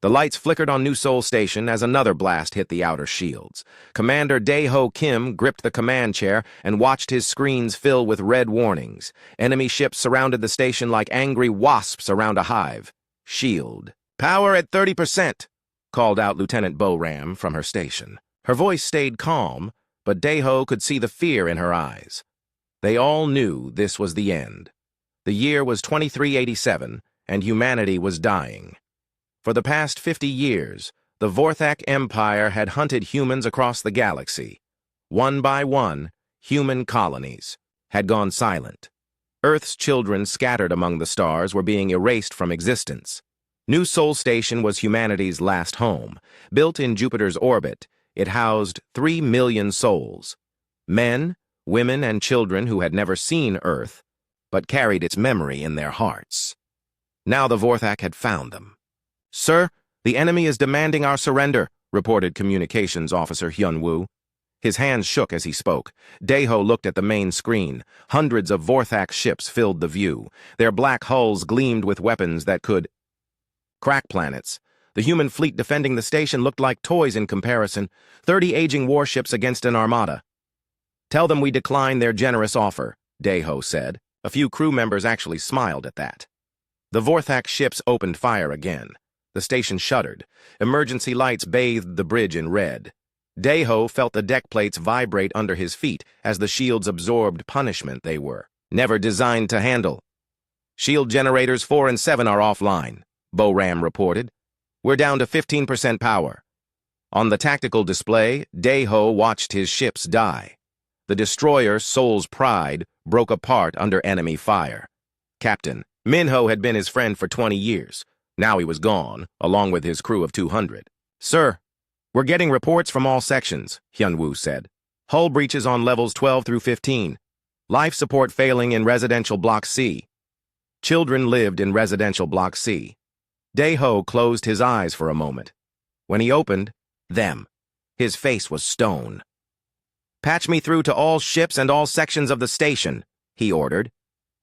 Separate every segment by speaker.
Speaker 1: The lights flickered on New Seoul Station as another blast hit the outer shields. Commander Dae-ho Kim gripped the command chair and watched his screens fill with red warnings. Enemy ships surrounded the station like angry wasps around a hive. Shield. "Power at 30%, called out Lieutenant Bo-Ram from her station. Her voice stayed calm, but Dae-ho could see the fear in her eyes. They all knew this was the end. The year was 2387, and humanity was dying. For the past 50 years, the Vorthak Empire had hunted humans across the galaxy. One by one, human colonies had gone silent. Earth's children scattered among the stars were being erased from existence. New Seoul Station was humanity's last home. Built in Jupiter's orbit, it housed 3 million souls. Men, women, and children who had never seen Earth, but carried its memory in their hearts. Now the Vorthak had found them. "Sir, the enemy is demanding our surrender," reported Communications Officer Hyun-woo. His hands shook as he spoke. Dae-ho looked at the main screen. Hundreds of Vorthak ships filled the view. Their black hulls gleamed with weapons that could crack planets. The human fleet defending the station looked like toys in comparison. 30 aging warships against an armada. "Tell them we decline their generous offer," Dae-ho said. A few crew members actually smiled at that. The Vorthak ships opened fire again. The station shuddered. Emergency lights bathed the bridge in red. Dae-ho felt the deck plates vibrate under his feet as the shields absorbed punishment they were never designed to handle. "Shield generators 4 and 7 are offline," Bo-Ram reported. "We're down to 15% power." On the tactical display, Dae-ho watched his ships die. The destroyer Soul's Pride broke apart under enemy fire. Captain Minho had been his friend for 20 years. Now he was gone, along with his crew of 200. "Sir, we're getting reports from all sections," Hyun-woo said. "Hull breaches on levels 12 through 15. Life support failing in Residential Block C." Children lived in Residential Block C. Dae-ho closed his eyes for a moment. When he opened them, his face was stone. "Patch me through to all ships and all sections of the station," he ordered.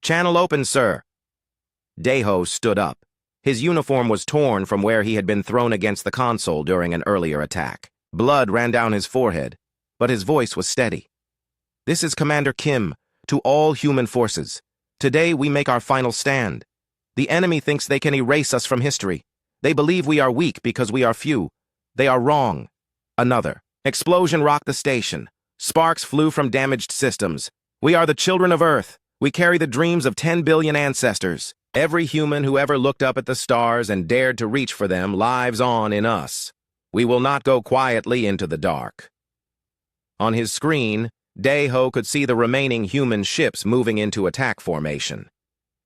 Speaker 1: "Channel open, sir." Dae-ho stood up. His uniform was torn from where he had been thrown against the console during an earlier attack. Blood ran down his forehead, but his voice was steady. "This is Commander Kim, to all human forces. Today we make our final stand. The enemy thinks they can erase us from history. They believe we are weak because we are few. They are wrong." Another explosion rocked the station. Sparks flew from damaged systems. "We are the children of Earth. We carry the dreams of 10 billion ancestors. Every human who ever looked up at the stars and dared to reach for them lives on in us. We will not go quietly into the dark." On his screen, Dae-ho could see the remaining human ships moving into attack formation.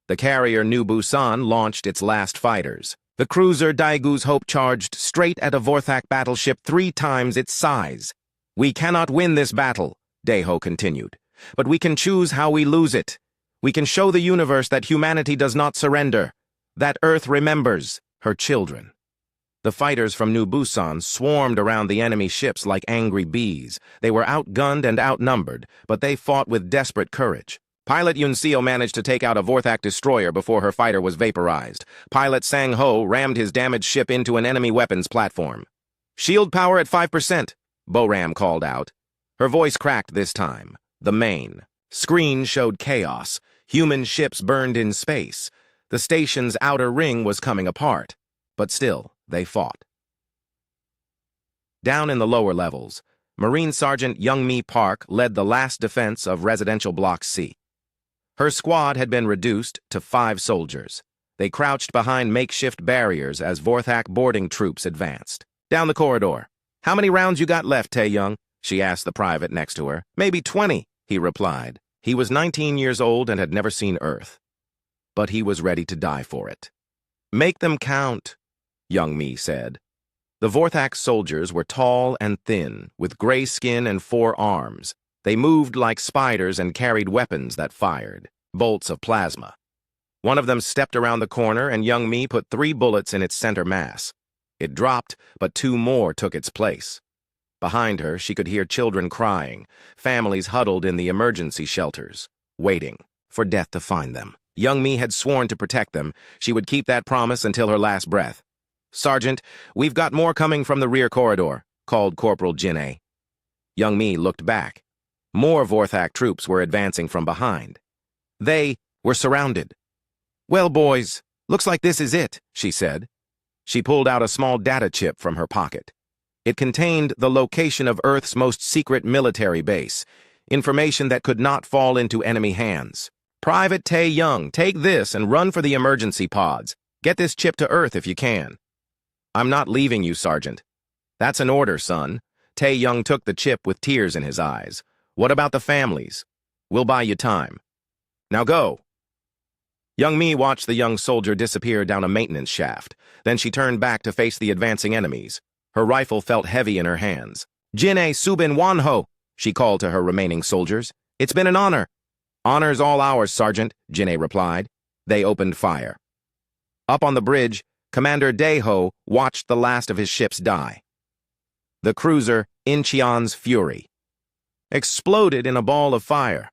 Speaker 1: The carrier New Busan launched its last fighters. The cruiser Daegu's Hope charged straight at a Vorthak battleship 3 times its size. "We cannot win this battle," Dae-ho continued, "but we can choose how we lose it. We can show the universe that humanity does not surrender, that Earth remembers her children." The fighters from New Busan swarmed around the enemy ships like angry bees. They were outgunned and outnumbered, but they fought with desperate courage. Pilot Yun Seo managed to take out a Vorthak destroyer before her fighter was vaporized. Pilot Sang Ho rammed his damaged ship into an enemy weapons platform. "Shield power at 5%, Bo-Ram called out. Her voice cracked this time. The main screen showed chaos. Human ships burned in space. The station's outer ring was coming apart, but still, they fought. Down in the lower levels, Marine Sergeant Young-mi Park led the last defense of Residential Block C. Her squad had been reduced to 5 soldiers. They crouched behind makeshift barriers as Vorthak boarding troops advanced. Down the corridor. "How many rounds you got left, Tae-young?" she asked the private next to her. "Maybe 20, he replied. He was 19 years old and had never seen Earth. But he was ready to die for it. "Make them count," Young-mi said. The Vorthak soldiers were tall and thin, with gray skin and 4 arms. They moved like spiders and carried weapons that fired, bolts of plasma. One of them stepped around the corner and Young-mi put 3 bullets in its center mass. It dropped, but 2 more took its place. Behind her, she could hear children crying, families huddled in the emergency shelters, waiting for death to find them. Young-mi had sworn to protect them. She would keep that promise until her last breath. Sergeant, we've got more coming from the rear corridor, called Corporal Jinne. Young Mi looked back. More Vorthak troops were advancing from behind. They were surrounded. Well, boys, looks like this is it, she said. She pulled out a small data chip from her pocket. It contained the location of Earth's most secret military base, information that could not fall into enemy hands. Private Tae Young, take this and run for the emergency pods. Get this chip to Earth if you can. I'm not leaving you, Sergeant. That's an order, son. Tae Young took the chip with tears in his eyes. What about the families? We'll buy you time. Now go. Young Mi watched the young soldier disappear down a maintenance shaft. Then she turned back to face the advancing enemies. Her rifle felt heavy in her hands. Jinne Subin Wanho, she called to her remaining soldiers. It's been an honor. Honor's all ours, Sergeant, Jinne replied. They opened fire. Up on the bridge, Commander Daeho watched the last of his ships die. The cruiser Incheon's Fury exploded in a ball of fire.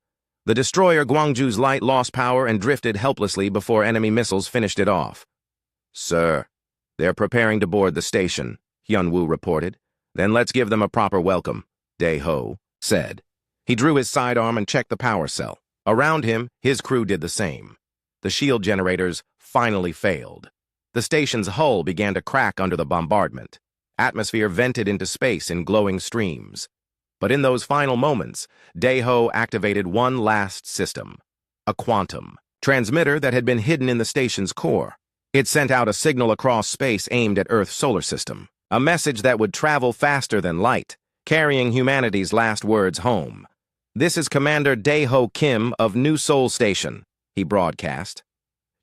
Speaker 1: The destroyer Gwangju's light lost power and drifted helplessly before enemy missiles finished it off. Sir, they're preparing to board the station, Hyunwoo reported. Then let's give them a proper welcome, Daeho said. He drew his sidearm and checked the power cell. Around him, his crew did the same. The shield generators finally failed. The station's hull began to crack under the bombardment. Atmosphere vented into space in glowing streams. But in those final moments, Daeho activated one last system, a quantum transmitter that had been hidden in the station's core. It sent out a signal across space aimed at Earth's solar system, a message that would travel faster than light, carrying humanity's last words home. This is Commander Daeho Kim of New Seoul Station, he broadcast.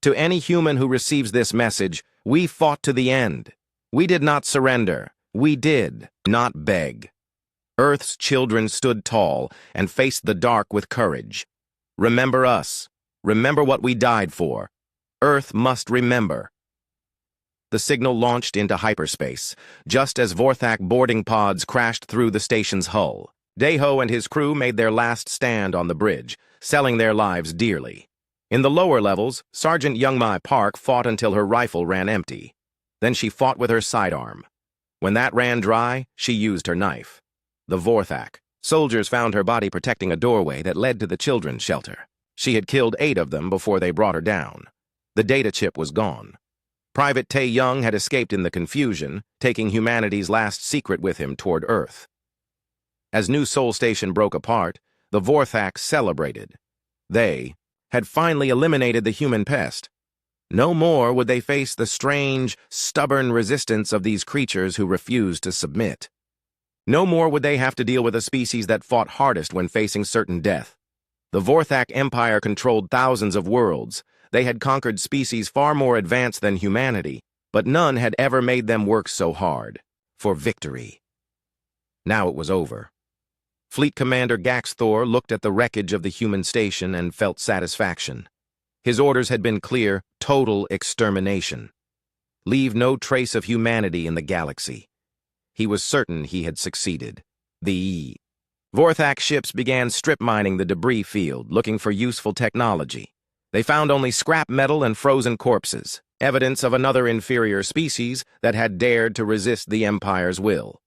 Speaker 1: To any human who receives this message, we fought to the end. We did not surrender. We did not beg. Earth's children stood tall and faced the dark with courage. Remember us. Remember what we died for. Earth must remember. The signal launched into hyperspace, just as Vorthak boarding pods crashed through the station's hull. Daeho and his crew made their last stand on the bridge, selling their lives dearly. In the lower levels, Sergeant Youngmi Park fought until her rifle ran empty. Then she fought with her sidearm. When that ran dry, she used her knife. The Vorthak. Soldiers found her body protecting a doorway that led to the children's shelter. She had killed 8 of them before they brought her down. The data chip was gone. Private Tae Young had escaped in the confusion, taking humanity's last secret with him toward Earth. As New Seoul Station broke apart, the Vorthak celebrated. They had finally eliminated the human pest. No more would they face the strange, stubborn resistance of these creatures who refused to submit. No more would they have to deal with a species that fought hardest when facing certain death. The Vorthak Empire controlled thousands of worlds. They had conquered species far more advanced than humanity, but none had ever made them work so hard for victory. Now it was over. Fleet Commander Gaxthor looked at the wreckage of the human station and felt satisfaction. His orders had been clear: total extermination. Leave no trace of humanity in the galaxy. He was certain he had succeeded. The Vorthak ships began strip mining the debris field, looking for useful technology. They found only scrap metal and frozen corpses, evidence of another inferior species that had dared to resist the Empire's will.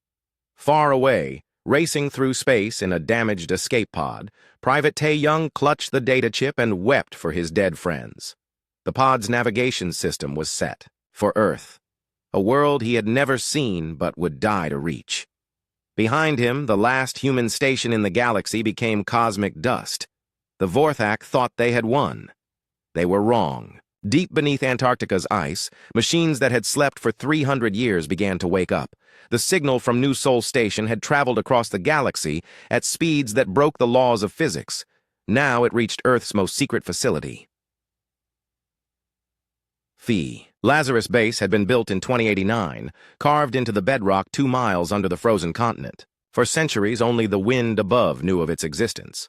Speaker 1: Far away, racing through space in a damaged escape pod, Private Tae Young clutched the data chip and wept for his dead friends. The pod's navigation system was set for Earth, a world he had never seen but would die to reach. Behind him, the last human station in the galaxy became cosmic dust. The Vorthak thought they had won. They were wrong. Deep beneath Antarctica's ice, machines that had slept for 300 years began to wake up. The signal from New Seoul Station had traveled across the galaxy at speeds that broke the laws of physics. Now it reached Earth's most secret facility. Phi. Lazarus Base had been built in 2089, carved into the bedrock 2 miles under the frozen continent. For centuries, only the wind above knew of its existence.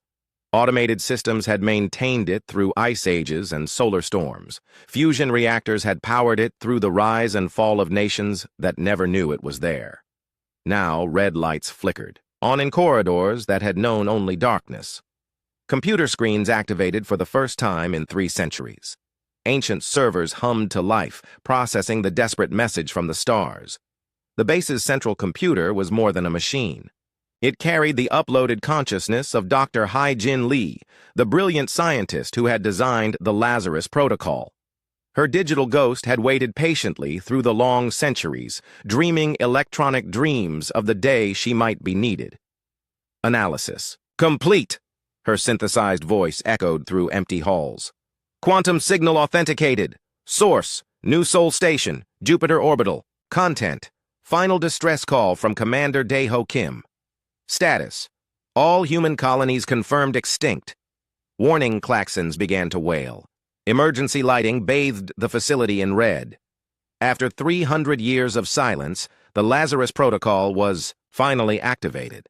Speaker 1: Automated systems had maintained it through ice ages and solar storms. Fusion reactors had powered it through the rise and fall of nations that never knew it was there. Now, red lights flickered, on in corridors that had known only darkness. Computer screens activated for the first time in 3 centuries. Ancient servers hummed to life, processing the desperate message from the stars. The base's central computer was more than a machine. It carried the uploaded consciousness of Dr. Hai-Jin Lee, the brilliant scientist who had designed the Lazarus Protocol. Her digital ghost had waited patiently through the long centuries, dreaming electronic dreams of the day she might be needed. Analysis. Complete! Her synthesized voice echoed through empty halls. Quantum signal authenticated. Source, New Sol Station, Jupiter Orbital. Content, final distress call from Commander Dae-ho Kim. Status, all human colonies confirmed extinct. Warning klaxons began to wail. Emergency lighting bathed the facility in red. After 300 years of silence, the Lazarus Protocol was finally activated.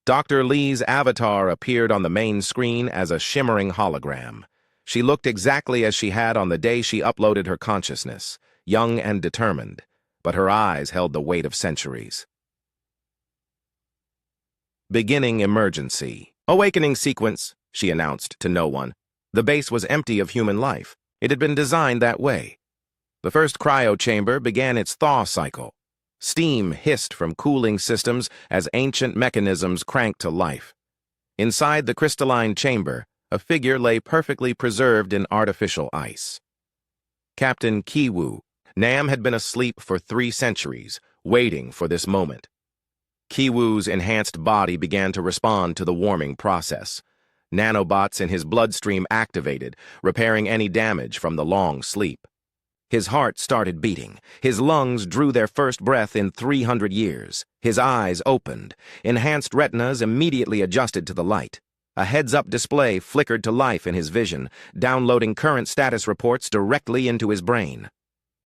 Speaker 1: Dr. Lee's avatar appeared on the main screen as a shimmering hologram. She looked exactly as she had on the day she uploaded her consciousness, young and determined, but her eyes held the weight of centuries. Beginning emergency. Awakening sequence, she announced to no one. The base was empty of human life. It had been designed that way. The first cryo chamber began its thaw cycle. Steam hissed from cooling systems as ancient mechanisms cranked to life. Inside the crystalline chamber, a figure lay perfectly preserved in artificial ice. Captain Kiwoo. Nam had been asleep for 3 centuries, waiting for this moment. Kiwoo's enhanced body began to respond to the warming process. Nanobots in his bloodstream activated, repairing any damage from the long sleep. His heart started beating. His lungs drew their first breath in 300 years. His eyes opened. Enhanced retinas immediately adjusted to the light. A heads-up display flickered to life in his vision, downloading current status reports directly into his brain.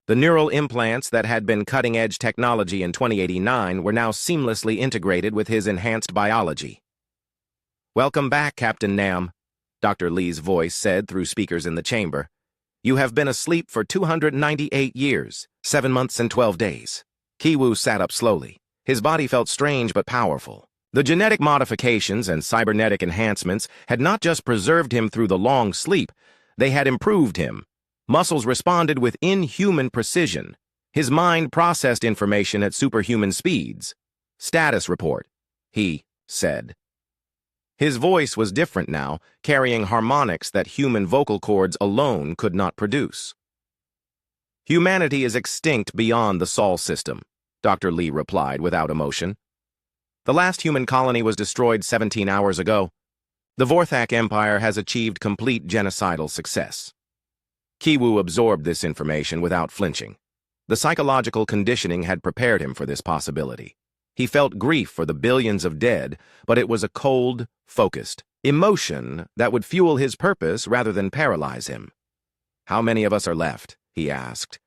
Speaker 1: The neural implants that had been cutting-edge technology in 2089 were now seamlessly integrated with his enhanced biology. "Welcome back, Captain Nam," Dr. Lee's voice said through speakers in the chamber. "You have been asleep for 298 years, 7 months and 12 days. Kiwoo sat up slowly. His body felt strange but powerful. The genetic modifications and cybernetic enhancements had not just preserved him through the long sleep, they had improved him. Muscles responded with inhuman precision. His mind processed information at superhuman speeds. "Status report," he said. His voice was different now, carrying harmonics that human vocal cords alone could not produce. "Humanity is extinct beyond the Sol system," Dr. Lee replied without emotion. "The last human colony was destroyed 17 hours ago. The Vorthak Empire has achieved complete genocidal success." Kiwoo absorbed this information without flinching. The psychological conditioning had prepared him for this possibility. He felt grief for the billions of dead, but it was a cold, focused emotion that would fuel his purpose rather than paralyze him. "How many of us are left?" he asked.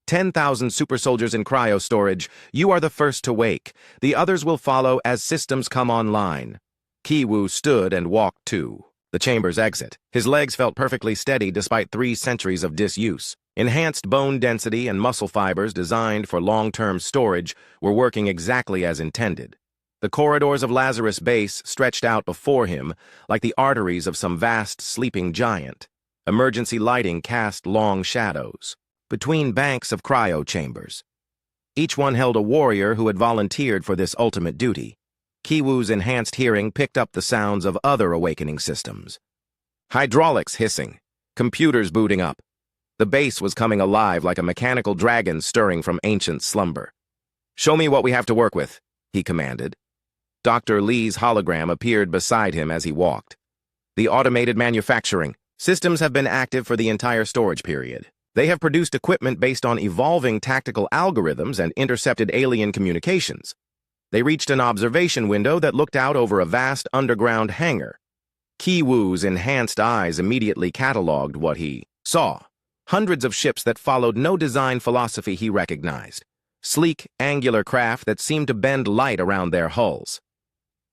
Speaker 1: 10,000 super soldiers in cryo storage. You are the first to wake. The others will follow as systems come online." Kiwoo stood and walked to the chamber's exit. His legs felt perfectly steady despite 3 centuries of disuse. Enhanced bone density and muscle fibers designed for long-term storage were working exactly as intended. The corridors of Lazarus Base stretched out before him like the arteries of some vast sleeping giant. Emergency lighting cast long shadows between banks of cryo chambers. Each one held a warrior who had volunteered for this ultimate duty. Kiwoo's enhanced hearing picked up the sounds of other awakening systems. Hydraulics hissing, computers booting up. The base was coming alive like a mechanical dragon stirring from ancient slumber. "Show me what we have to work with," he commanded. Dr. Lee's hologram appeared beside him as he walked. "The automated manufacturing systems have been active for the entire storage period. They have produced equipment based on evolving tactical algorithms and intercepted alien communications. They reached an observation window that looked out over a vast underground hangar." Kiwoo's enhanced eyes immediately cataloged what he saw. Hundreds of ships that followed no design philosophy he recognized. Sleek, angular craft that seemed to bend light around their hulls.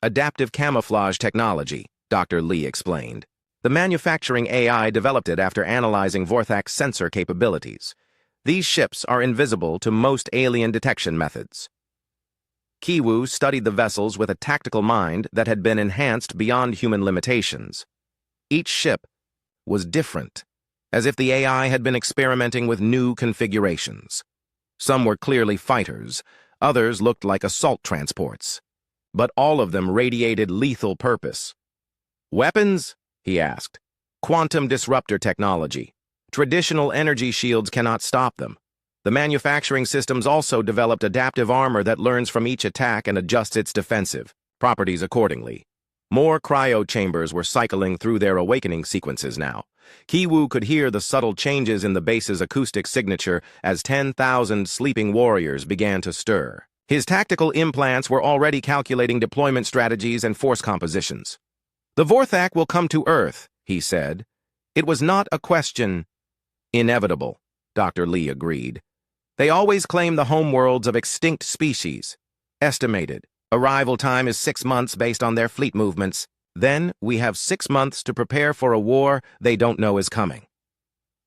Speaker 1: "Adaptive camouflage technology," Dr. Lee explained. "The manufacturing AI developed it after analyzing Vorthak's sensor capabilities. These ships are invisible to most alien detection methods." Kiwoo studied the vessels with a tactical mind that had been enhanced beyond human limitations. Each ship was different. as if the AI had been experimenting with new configurations. Some were clearly fighters, others looked like assault transports. But all of them radiated lethal purpose. "Weapons?" he asked. "Quantum disruptor technology. Traditional energy shields cannot stop them. The manufacturing systems also developed adaptive armor that learns from each attack and adjusts its defensive properties accordingly." More cryo chambers were cycling through their awakening sequences now. Kiwoo could hear the subtle changes in the base's acoustic signature as 10,000 sleeping warriors began to stir. His tactical implants were already calculating deployment strategies and force compositions. "The Vorthak will come to Earth," he said. "It was not a question." "Inevitable," Dr. Lee agreed. "They always claim the homeworlds of extinct species. Estimated. Arrival time is 6 months based on their fleet movements. Then we have 6 months to prepare for a war they don't know is coming."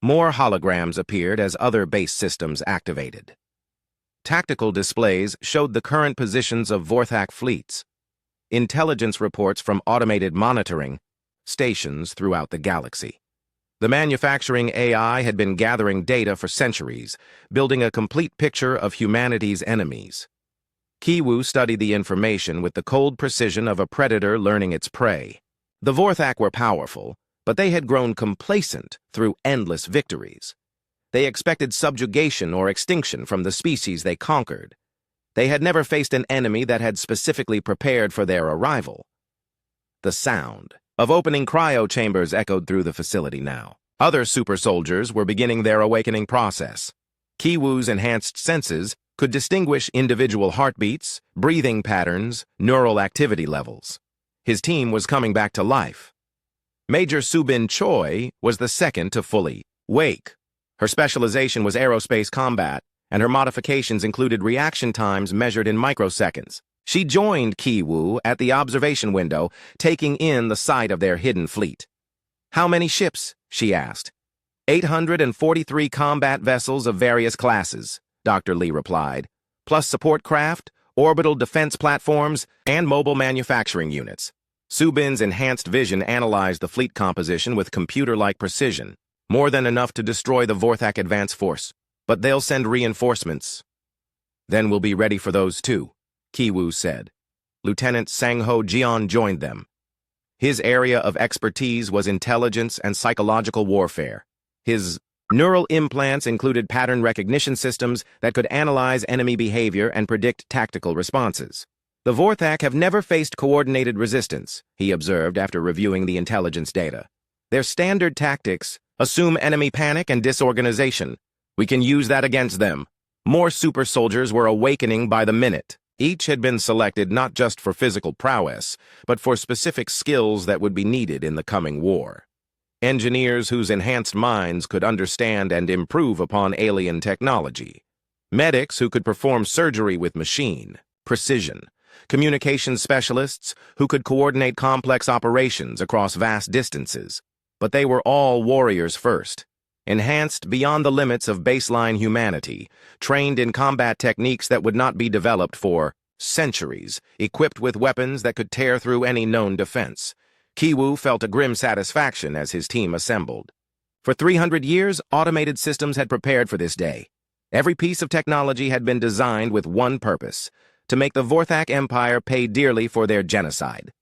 Speaker 1: More holograms appeared as other base systems activated. Tactical displays showed the current positions of Vorthak fleets. Intelligence reports from automated monitoring stations throughout the galaxy. The manufacturing AI had been gathering data for centuries, building a complete picture of humanity's enemies. Kiwoo studied the information with the cold precision of a predator learning its prey. The Vorthak were powerful, but they had grown complacent through endless victories. They expected subjugation or extinction from the species they conquered. They had never faced an enemy that had specifically prepared for their arrival. The sound of opening cryo chambers echoed through the facility now. Other super soldiers were beginning their awakening process. Kiwoo's enhanced senses could distinguish individual heartbeats, breathing patterns, neural activity levels. His team was coming back to life. Major Subin Choi was the second to fully wake. Her specialization was aerospace combat, and her modifications included reaction times measured in microseconds. She joined Kiwoo at the observation window, taking in the sight of their hidden fleet. "How many ships?" she asked. 843 combat vessels of various classes," Dr. Lee replied, "plus support craft, orbital defense platforms, and mobile manufacturing units." Subin's enhanced vision analyzed the fleet composition with computer-like precision, more than enough to destroy the Vorthak advance force. "But they'll send reinforcements." "Then we'll be ready for those too," Kiwoo said. Lieutenant Sangho Jian joined them. His area of expertise was intelligence and psychological warfare. His neural implants included pattern recognition systems that could analyze enemy behavior and predict tactical responses. "The Vorthak have never faced coordinated resistance," he observed after reviewing the intelligence data. "Their standard tactics assume enemy panic and disorganization. We can use that against them." More super soldiers were awakening by the minute. Each had been selected not just for physical prowess, but for specific skills that would be needed in the coming war. Engineers whose enhanced minds could understand and improve upon alien technology. Medics who could perform surgery with machine precision. Communications specialists who could coordinate complex operations across vast distances. But they were all warriors first, enhanced beyond the limits of baseline humanity, trained in combat techniques that would not be developed for centuries, equipped with weapons that could tear through any known defense. Kiwoo felt a grim satisfaction as his team assembled. For 300 years, automated systems had prepared for this day. Every piece of technology had been designed with one purpose: to make the Vorthak Empire pay dearly for their genocide.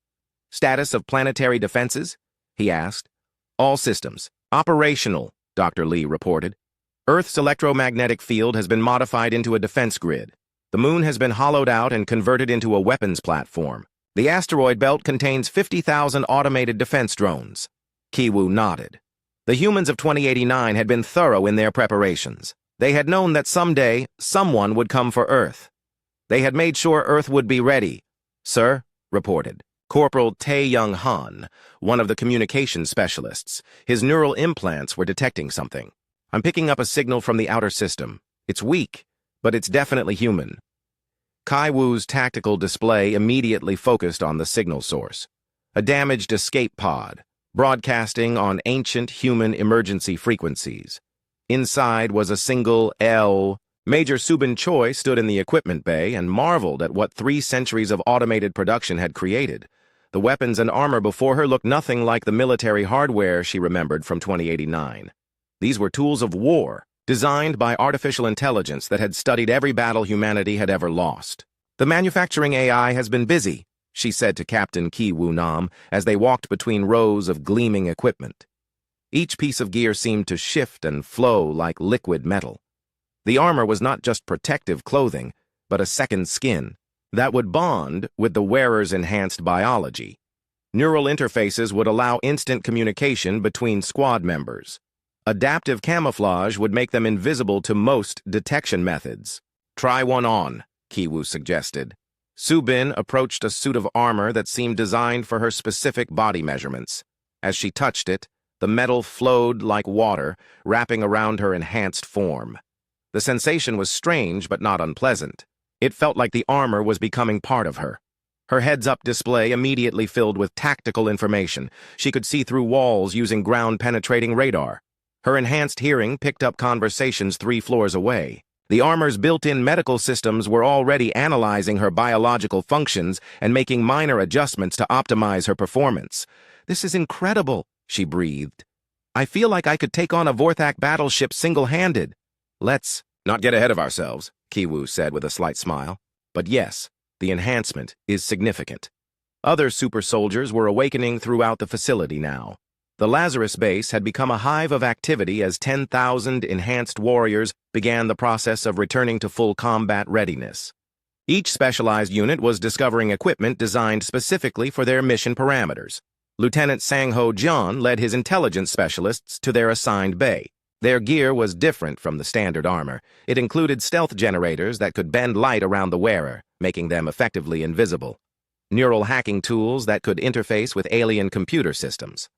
Speaker 1: "Status of planetary defenses?" he asked. "All systems operational," Dr. Lee reported. "Earth's electromagnetic field has been modified into a defense grid. The moon has been hollowed out and converted into a weapons platform. The asteroid belt contains 50,000 automated defense drones." Kiwoo nodded. The humans of 2089 had been thorough in their preparations. They had known that someday, someone would come for Earth. They had made sure Earth would be ready. "Sir," reported Corporal Tae-Young Han, one of the communications specialists. His neural implants were detecting something. "I'm picking up a signal from the outer system. It's weak, but it's definitely human." Kiwoo's tactical display immediately focused on the signal source. A damaged escape pod, broadcasting on ancient human emergency frequencies. Inside was a single L. Major Subin Choi stood in the equipment bay and marveled at what 3 centuries of automated production had created. The weapons and armor before her looked nothing like the military hardware she remembered from 2089. These were tools of war, designed by artificial intelligence that had studied every battle humanity had ever lost. "The manufacturing AI has been busy," she said to Captain Ki Woo Nam as they walked between rows of gleaming equipment. Each piece of gear seemed to shift and flow like liquid metal. The armor was not just protective clothing, but a second skin that would bond with the wearer's enhanced biology. Neural interfaces would allow instant communication between squad members. Adaptive camouflage would make them invisible to most detection methods. "Try one on," Kiwoo suggested. Subin approached a suit of armor that seemed designed for her specific body measurements. As she touched it, the metal flowed like water, wrapping around her enhanced form. The sensation was strange but not unpleasant. It felt like the armor was becoming part of her. Her heads-up display immediately filled with tactical information. She could see through walls using ground-penetrating radar. Her enhanced hearing picked up conversations 3 floors away. The armor's built-in medical systems were already analyzing her biological functions and making minor adjustments to optimize her performance. "This is incredible," she breathed. "I feel like I could take on a Vorthak battleship single-handed." "Let's not get ahead of ourselves," Kiwoo said with a slight smile. "But yes, the enhancement is significant." Other super soldiers were awakening throughout the facility now. The Lazarus base had become a hive of activity as 10,000 enhanced warriors began the process of returning to full combat readiness. Each specialized unit was discovering equipment designed specifically for their mission parameters. Lieutenant Sang-Ho Jeon led his intelligence specialists to their assigned bay. Their gear was different from the standard armor. It included stealth generators that could bend light around the wearer, making them effectively invisible. Neural hacking tools that could interface with alien computer systems.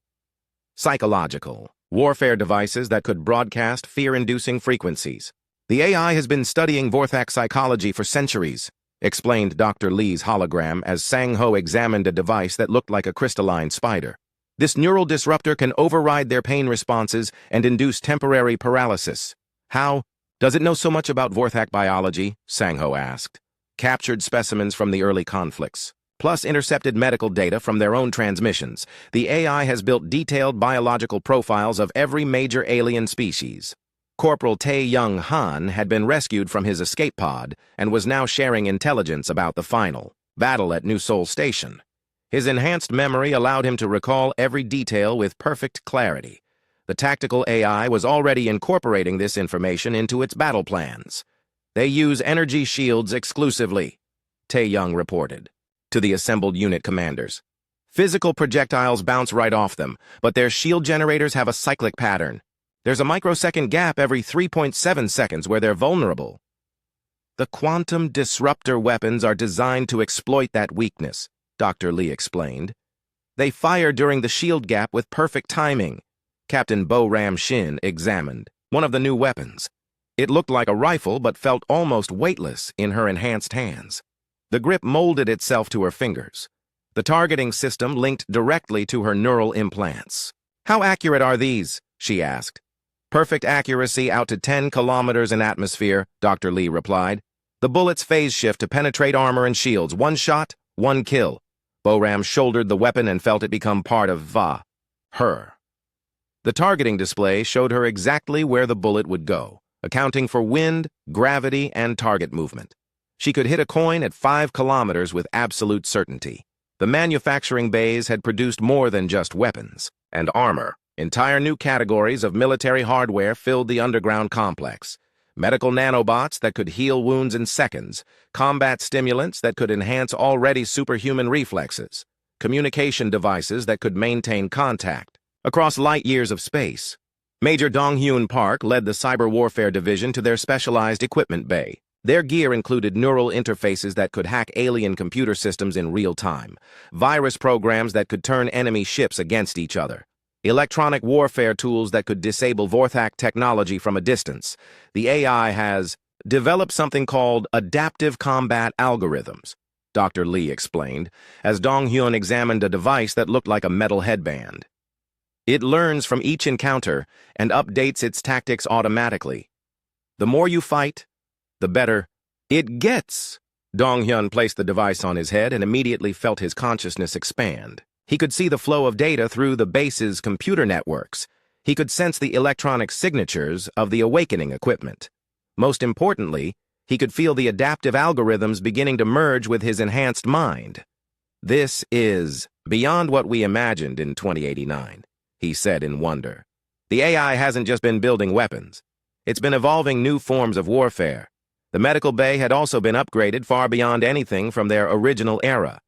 Speaker 1: Psychological warfare devices that could broadcast fear-inducing frequencies. "The AI has been studying Vorthak psychology for centuries," explained Dr. Lee's hologram as Sang-Ho examined a device that looked like a crystalline spider. "This neural disruptor can override their pain responses and induce temporary paralysis." "How does it know so much about Vorthak biology?" Sang-Ho asked. "Captured specimens from the early conflicts, plus intercepted medical data from their own transmissions. The AI has built detailed biological profiles of every major alien species." Corporal Tae-Young Han had been rescued from his escape pod and was now sharing intelligence about the final battle at New Seoul Station. His enhanced memory allowed him to recall every detail with perfect clarity. The tactical AI was already incorporating this information into its battle plans. "They use energy shields exclusively," Tae-Young reported to the assembled unit commanders. "Physical projectiles bounce right off them, but their shield generators have a cyclic pattern. There's a microsecond gap every 3.7 seconds where they're vulnerable. The quantum disruptor weapons are designed to exploit that weakness," Dr. Lee explained. "They fire during the shield gap with perfect timing." Captain Bo Ram Shin examined one of the new weapons. It looked like a rifle but felt almost weightless in her enhanced hands. The grip molded itself to her fingers. The targeting system linked directly to her neural implants. "How accurate are these?" she asked. "Perfect accuracy out to 10 kilometers in atmosphere," Dr. Lee replied. "The bullets phase shift to penetrate armor and shields. One shot, one kill." Boram shouldered the weapon and felt it become part of her. The targeting display showed her exactly where the bullet would go, accounting for wind, gravity, and target movement. She could hit a coin at 5 kilometers with absolute certainty. The manufacturing bays had produced more than just weapons and armor. Entire new categories of military hardware filled the underground complex. Medical nanobots that could heal wounds in seconds, combat stimulants that could enhance already superhuman reflexes, communication devices that could maintain contact across light years of space. Major Dong-Hyun Park led the Cyber Warfare Division to their specialized equipment bay. Their gear included neural interfaces that could hack alien computer systems in real time, virus programs that could turn enemy ships against each other, electronic warfare tools that could disable Vorthak technology from a distance. The AI has developed something called adaptive combat algorithms, Dr. Lee explained, as Dong-Hyun examined a device that looked like a metal headband. "It learns from each encounter and updates its tactics automatically. The more you fight, the better it gets." Dong-Hyun placed the device on his head and immediately felt his consciousness expand. He could see the flow of data through the base's computer networks. He could sense the electronic signatures of the awakening equipment. Most importantly, he could feel the adaptive algorithms beginning to merge with his enhanced mind. "This is beyond what we imagined in 2089, he said in wonder. The AI hasn't just been building weapons. It's been evolving new forms of warfare. The medical bay had also been upgraded far beyond anything from their original era.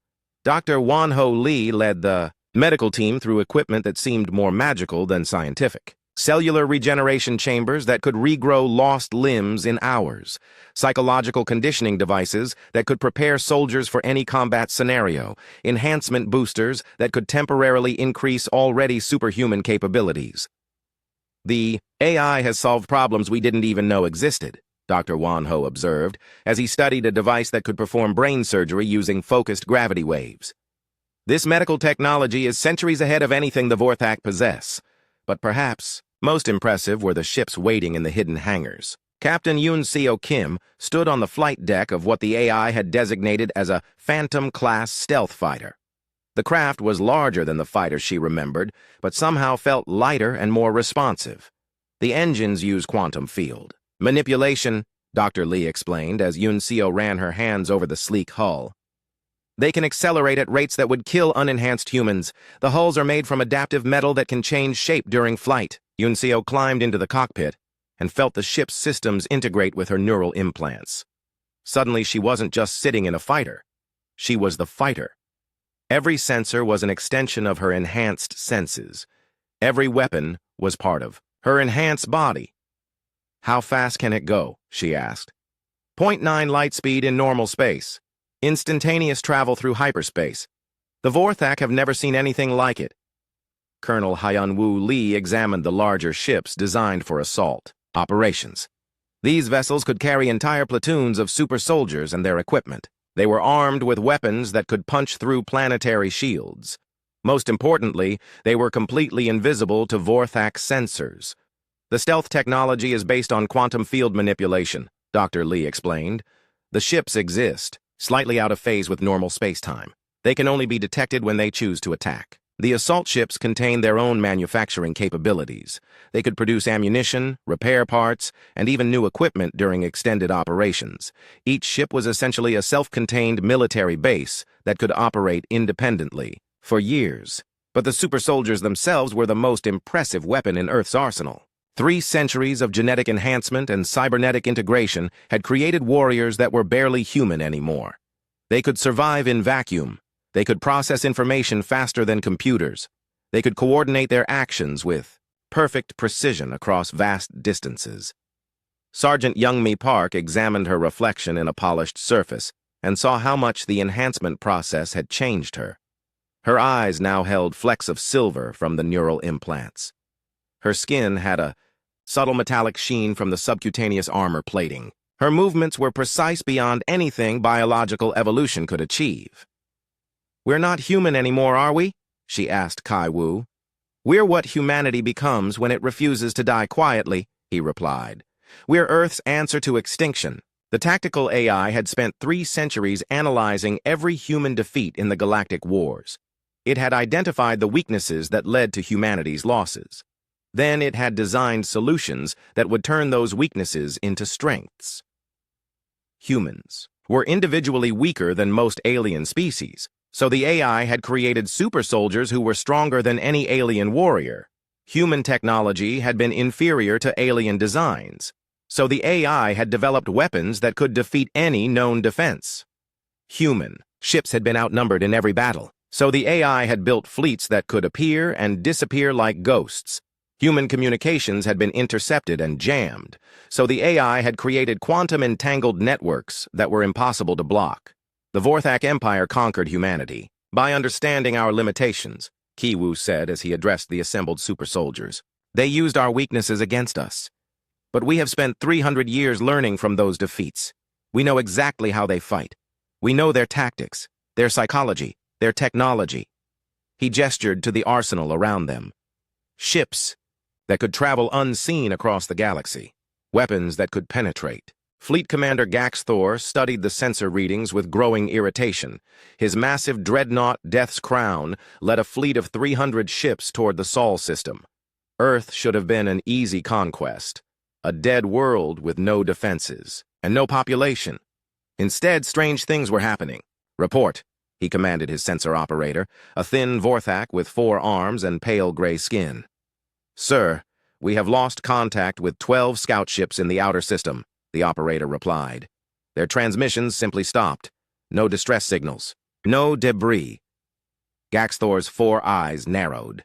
Speaker 1: Dr. Wanho Lee led the medical team through equipment that seemed more magical than scientific. Cellular regeneration chambers that could regrow lost limbs in hours. Psychological conditioning devices that could prepare soldiers for any combat scenario. Enhancement boosters that could temporarily increase already superhuman capabilities. The AI has solved problems we didn't even know existed, Dr. Wanho observed, as he studied a device that could perform brain surgery using focused gravity waves. This medical technology is centuries ahead of anything the Vorthak possess. But perhaps most impressive were the ships waiting in the hidden hangars. Captain Yoon-seo Kim stood on the flight deck of what the AI had designated as a Phantom-class stealth fighter. The craft was larger than the fighter she remembered, but somehow felt lighter and more responsive. The engines use quantum field manipulation, Dr. Lee explained as Yoon-seo ran her hands over the sleek hull. They can accelerate at rates that would kill unenhanced humans. The hulls are made from adaptive metal that can change shape during flight. Yoon-seo climbed into the cockpit and felt the ship's systems integrate with her neural implants. Suddenly, she wasn't just sitting in a fighter. She was the fighter. Every sensor was an extension of her enhanced senses. Every weapon was part of her enhanced body. "How fast can it go?" she asked. "0.9 light speed in normal space. Instantaneous travel through hyperspace. The Vorthak have never seen anything like it." Colonel Hyun-woo Lee examined the larger ships designed for assault operations. These vessels could carry entire platoons of super soldiers and their equipment. They were armed with weapons that could punch through planetary shields. Most importantly, they were completely invisible to Vorthak sensors. "The stealth technology is based on quantum field manipulation," Dr. Lee explained. "The ships exist, slightly out of phase with normal space-time. They can only be detected when they choose to attack. The assault ships contain their own manufacturing capabilities. They could produce ammunition, repair parts, and even new equipment during extended operations. Each ship was essentially a self-contained military base that could operate independently for years. But the super soldiers themselves were the most impressive weapon in Earth's arsenal. 3 centuries of genetic enhancement and cybernetic integration had created warriors that were barely human anymore. They could survive in vacuum. They could process information faster than computers. They could coordinate their actions with perfect precision across vast distances. Sergeant Youngmi Park examined her reflection in a polished surface and saw how much the enhancement process had changed her. Her eyes now held flecks of silver from the neural implants. Her skin had a subtle metallic sheen from the subcutaneous armor plating. Her movements were precise beyond anything biological evolution could achieve. "We're not human anymore, are we?" she asked Kai-Wu. "We're what humanity becomes when it refuses to die quietly," he replied. "We're Earth's answer to extinction." The tactical AI had spent 3 centuries analyzing every human defeat in the galactic wars. It had identified the weaknesses that led to humanity's losses. Then it had designed solutions that would turn those weaknesses into strengths. Humans were individually weaker than most alien species, so the AI had created super soldiers who were stronger than any alien warrior. Human technology had been inferior to alien designs, so the AI had developed weapons that could defeat any known defense. Human ships had been outnumbered in every battle, so the AI had built fleets that could appear and disappear like ghosts. Human communications had been intercepted and jammed, so the AI had created quantum-entangled networks that were impossible to block. The Vorthak Empire conquered humanity by understanding our limitations, Ki-Woo said as he addressed the assembled super soldiers. "They used our weaknesses against us. But we have spent 300 years learning from those defeats. We know exactly how they fight. We know their tactics, their psychology, their technology." He gestured to the arsenal around them. Ships that could travel unseen across the galaxy. Weapons that could penetrate. Fleet Commander Gax Thor studied the sensor readings with growing irritation. His massive dreadnought Death's Crown led a fleet of 300 ships toward the Sol system. Earth should have been an easy conquest, a dead world with no defenses, and no population. Instead, strange things were happening. "Report," he commanded his sensor operator, a thin Vorthak with 4 arms and pale gray skin. "Sir, we have lost contact with 12 scout ships in the outer system," the operator replied. "Their transmissions simply stopped. No distress signals. No debris." Gaxthor's 4 eyes narrowed.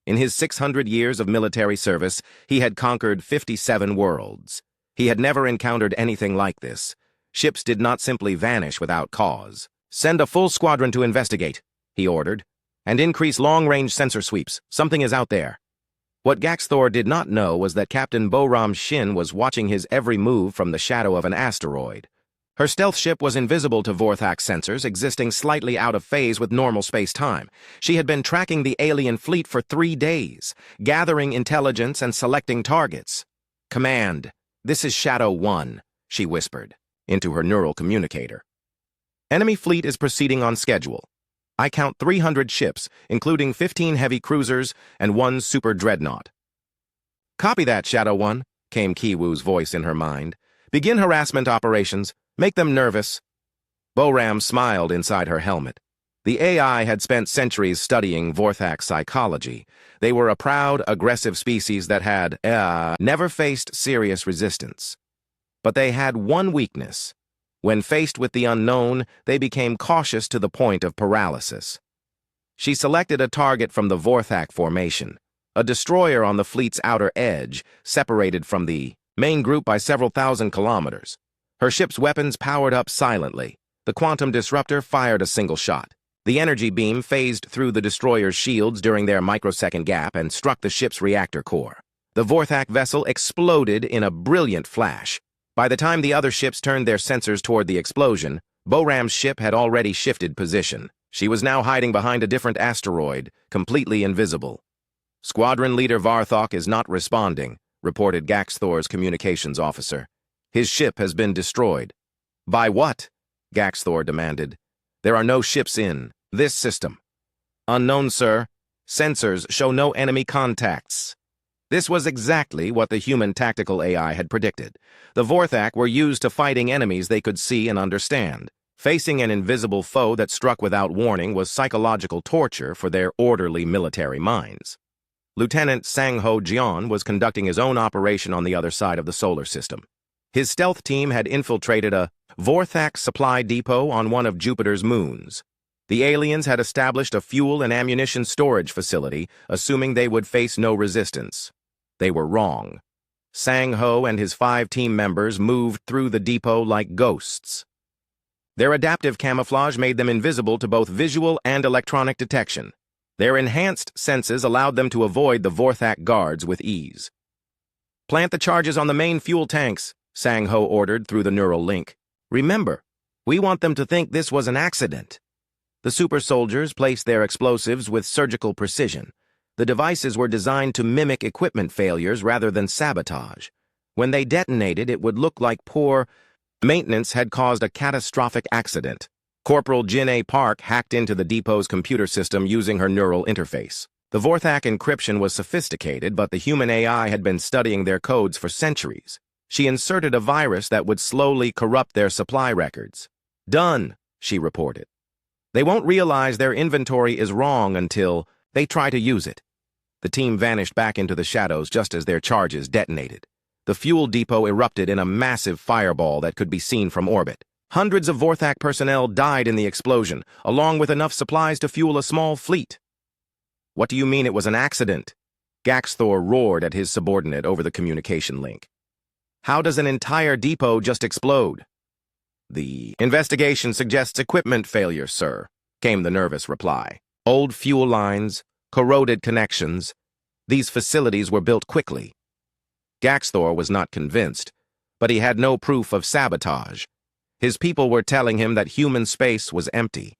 Speaker 1: In his 600 years of military service, he had conquered 57 worlds. He had never encountered anything like this. Ships did not simply vanish without cause. "Send a full squadron to investigate," he ordered, "and increase long-range sensor sweeps. Something is out there." What Gaxthor did not know was that Captain Boram Shin was watching his every move from the shadow of an asteroid. Her stealth ship was invisible to Vorthak sensors, existing slightly out of phase with normal space-time. She had been tracking the alien fleet for 3 days, gathering intelligence and selecting targets. "Command, this is Shadow 1, she whispered into her neural communicator. "Enemy fleet is proceeding on schedule. I count 300 ships, including 15 heavy cruisers and 1 super dreadnought." "Copy that, Shadow 1, came Kiwu's voice in her mind. "Begin harassment operations. Make them nervous." Boram smiled inside her helmet. The AI had spent centuries studying Vorthak psychology. They were a proud, aggressive species that had, never faced serious resistance. But they had one weakness. When faced with the unknown, they became cautious to the point of paralysis. She selected a target from the Vorthak formation, a destroyer on the fleet's outer edge, separated from the main group by several thousand kilometers. Her ship's weapons powered up silently. The quantum disruptor fired a single shot. The energy beam phased through the destroyer's shields during their microsecond gap and struck the ship's reactor core. The Vorthak vessel exploded in a brilliant flash. By the time the other ships turned their sensors toward the explosion, Boram's ship had already shifted position. She was now hiding behind a different asteroid, completely invisible. "Squadron Leader Varthok is not responding," reported Gaxthor's communications officer. "His ship has been destroyed." "By what?" Gaxthor demanded. "There are no ships in this system." "Unknown, sir. Sensors show no enemy contacts." This was exactly what the human tactical AI had predicted. The Vorthak were used to fighting enemies they could see and understand. Facing an invisible foe that struck without warning was psychological torture for their orderly military minds. Lieutenant Sang-Ho Jian was conducting his own operation on the other side of the solar system. His stealth team had infiltrated a Vorthak supply depot on one of Jupiter's moons. The aliens had established a fuel and ammunition storage facility, assuming they would face no resistance. They were wrong. Sang-Ho and his 5 team members moved through the depot like ghosts. Their adaptive camouflage made them invisible to both visual and electronic detection. Their enhanced senses allowed them to avoid the Vorthak guards with ease. "Plant the charges on the main fuel tanks," Sang-Ho ordered through the neural link. "Remember, we want them to think this was an accident." The super soldiers placed their explosives with surgical precision. The devices were designed to mimic equipment failures rather than sabotage. When they detonated, it would look like poor maintenance had caused a catastrophic accident. Corporal Jin A. Park hacked into the depot's computer system using her neural interface. The Vorthak encryption was sophisticated, but the human AI had been studying their codes for centuries. She inserted a virus that would slowly corrupt their supply records. "Done," she reported. "They won't realize their inventory is wrong until they try to use it." The team vanished back into the shadows just as their charges detonated. The fuel depot erupted in a massive fireball that could be seen from orbit. Hundreds of Vorthak personnel died in the explosion, along with enough supplies to fuel a small fleet. "What do you mean it was an accident?" Gaxthor roared at his subordinate over the communication link. "How does an entire depot just explode?" "The investigation suggests equipment failure, sir," came the nervous reply. "Old fuel lines, corroded connections. These facilities were built quickly." Gaxthor was not convinced, but he had no proof of sabotage. His people were telling him that human space was empty.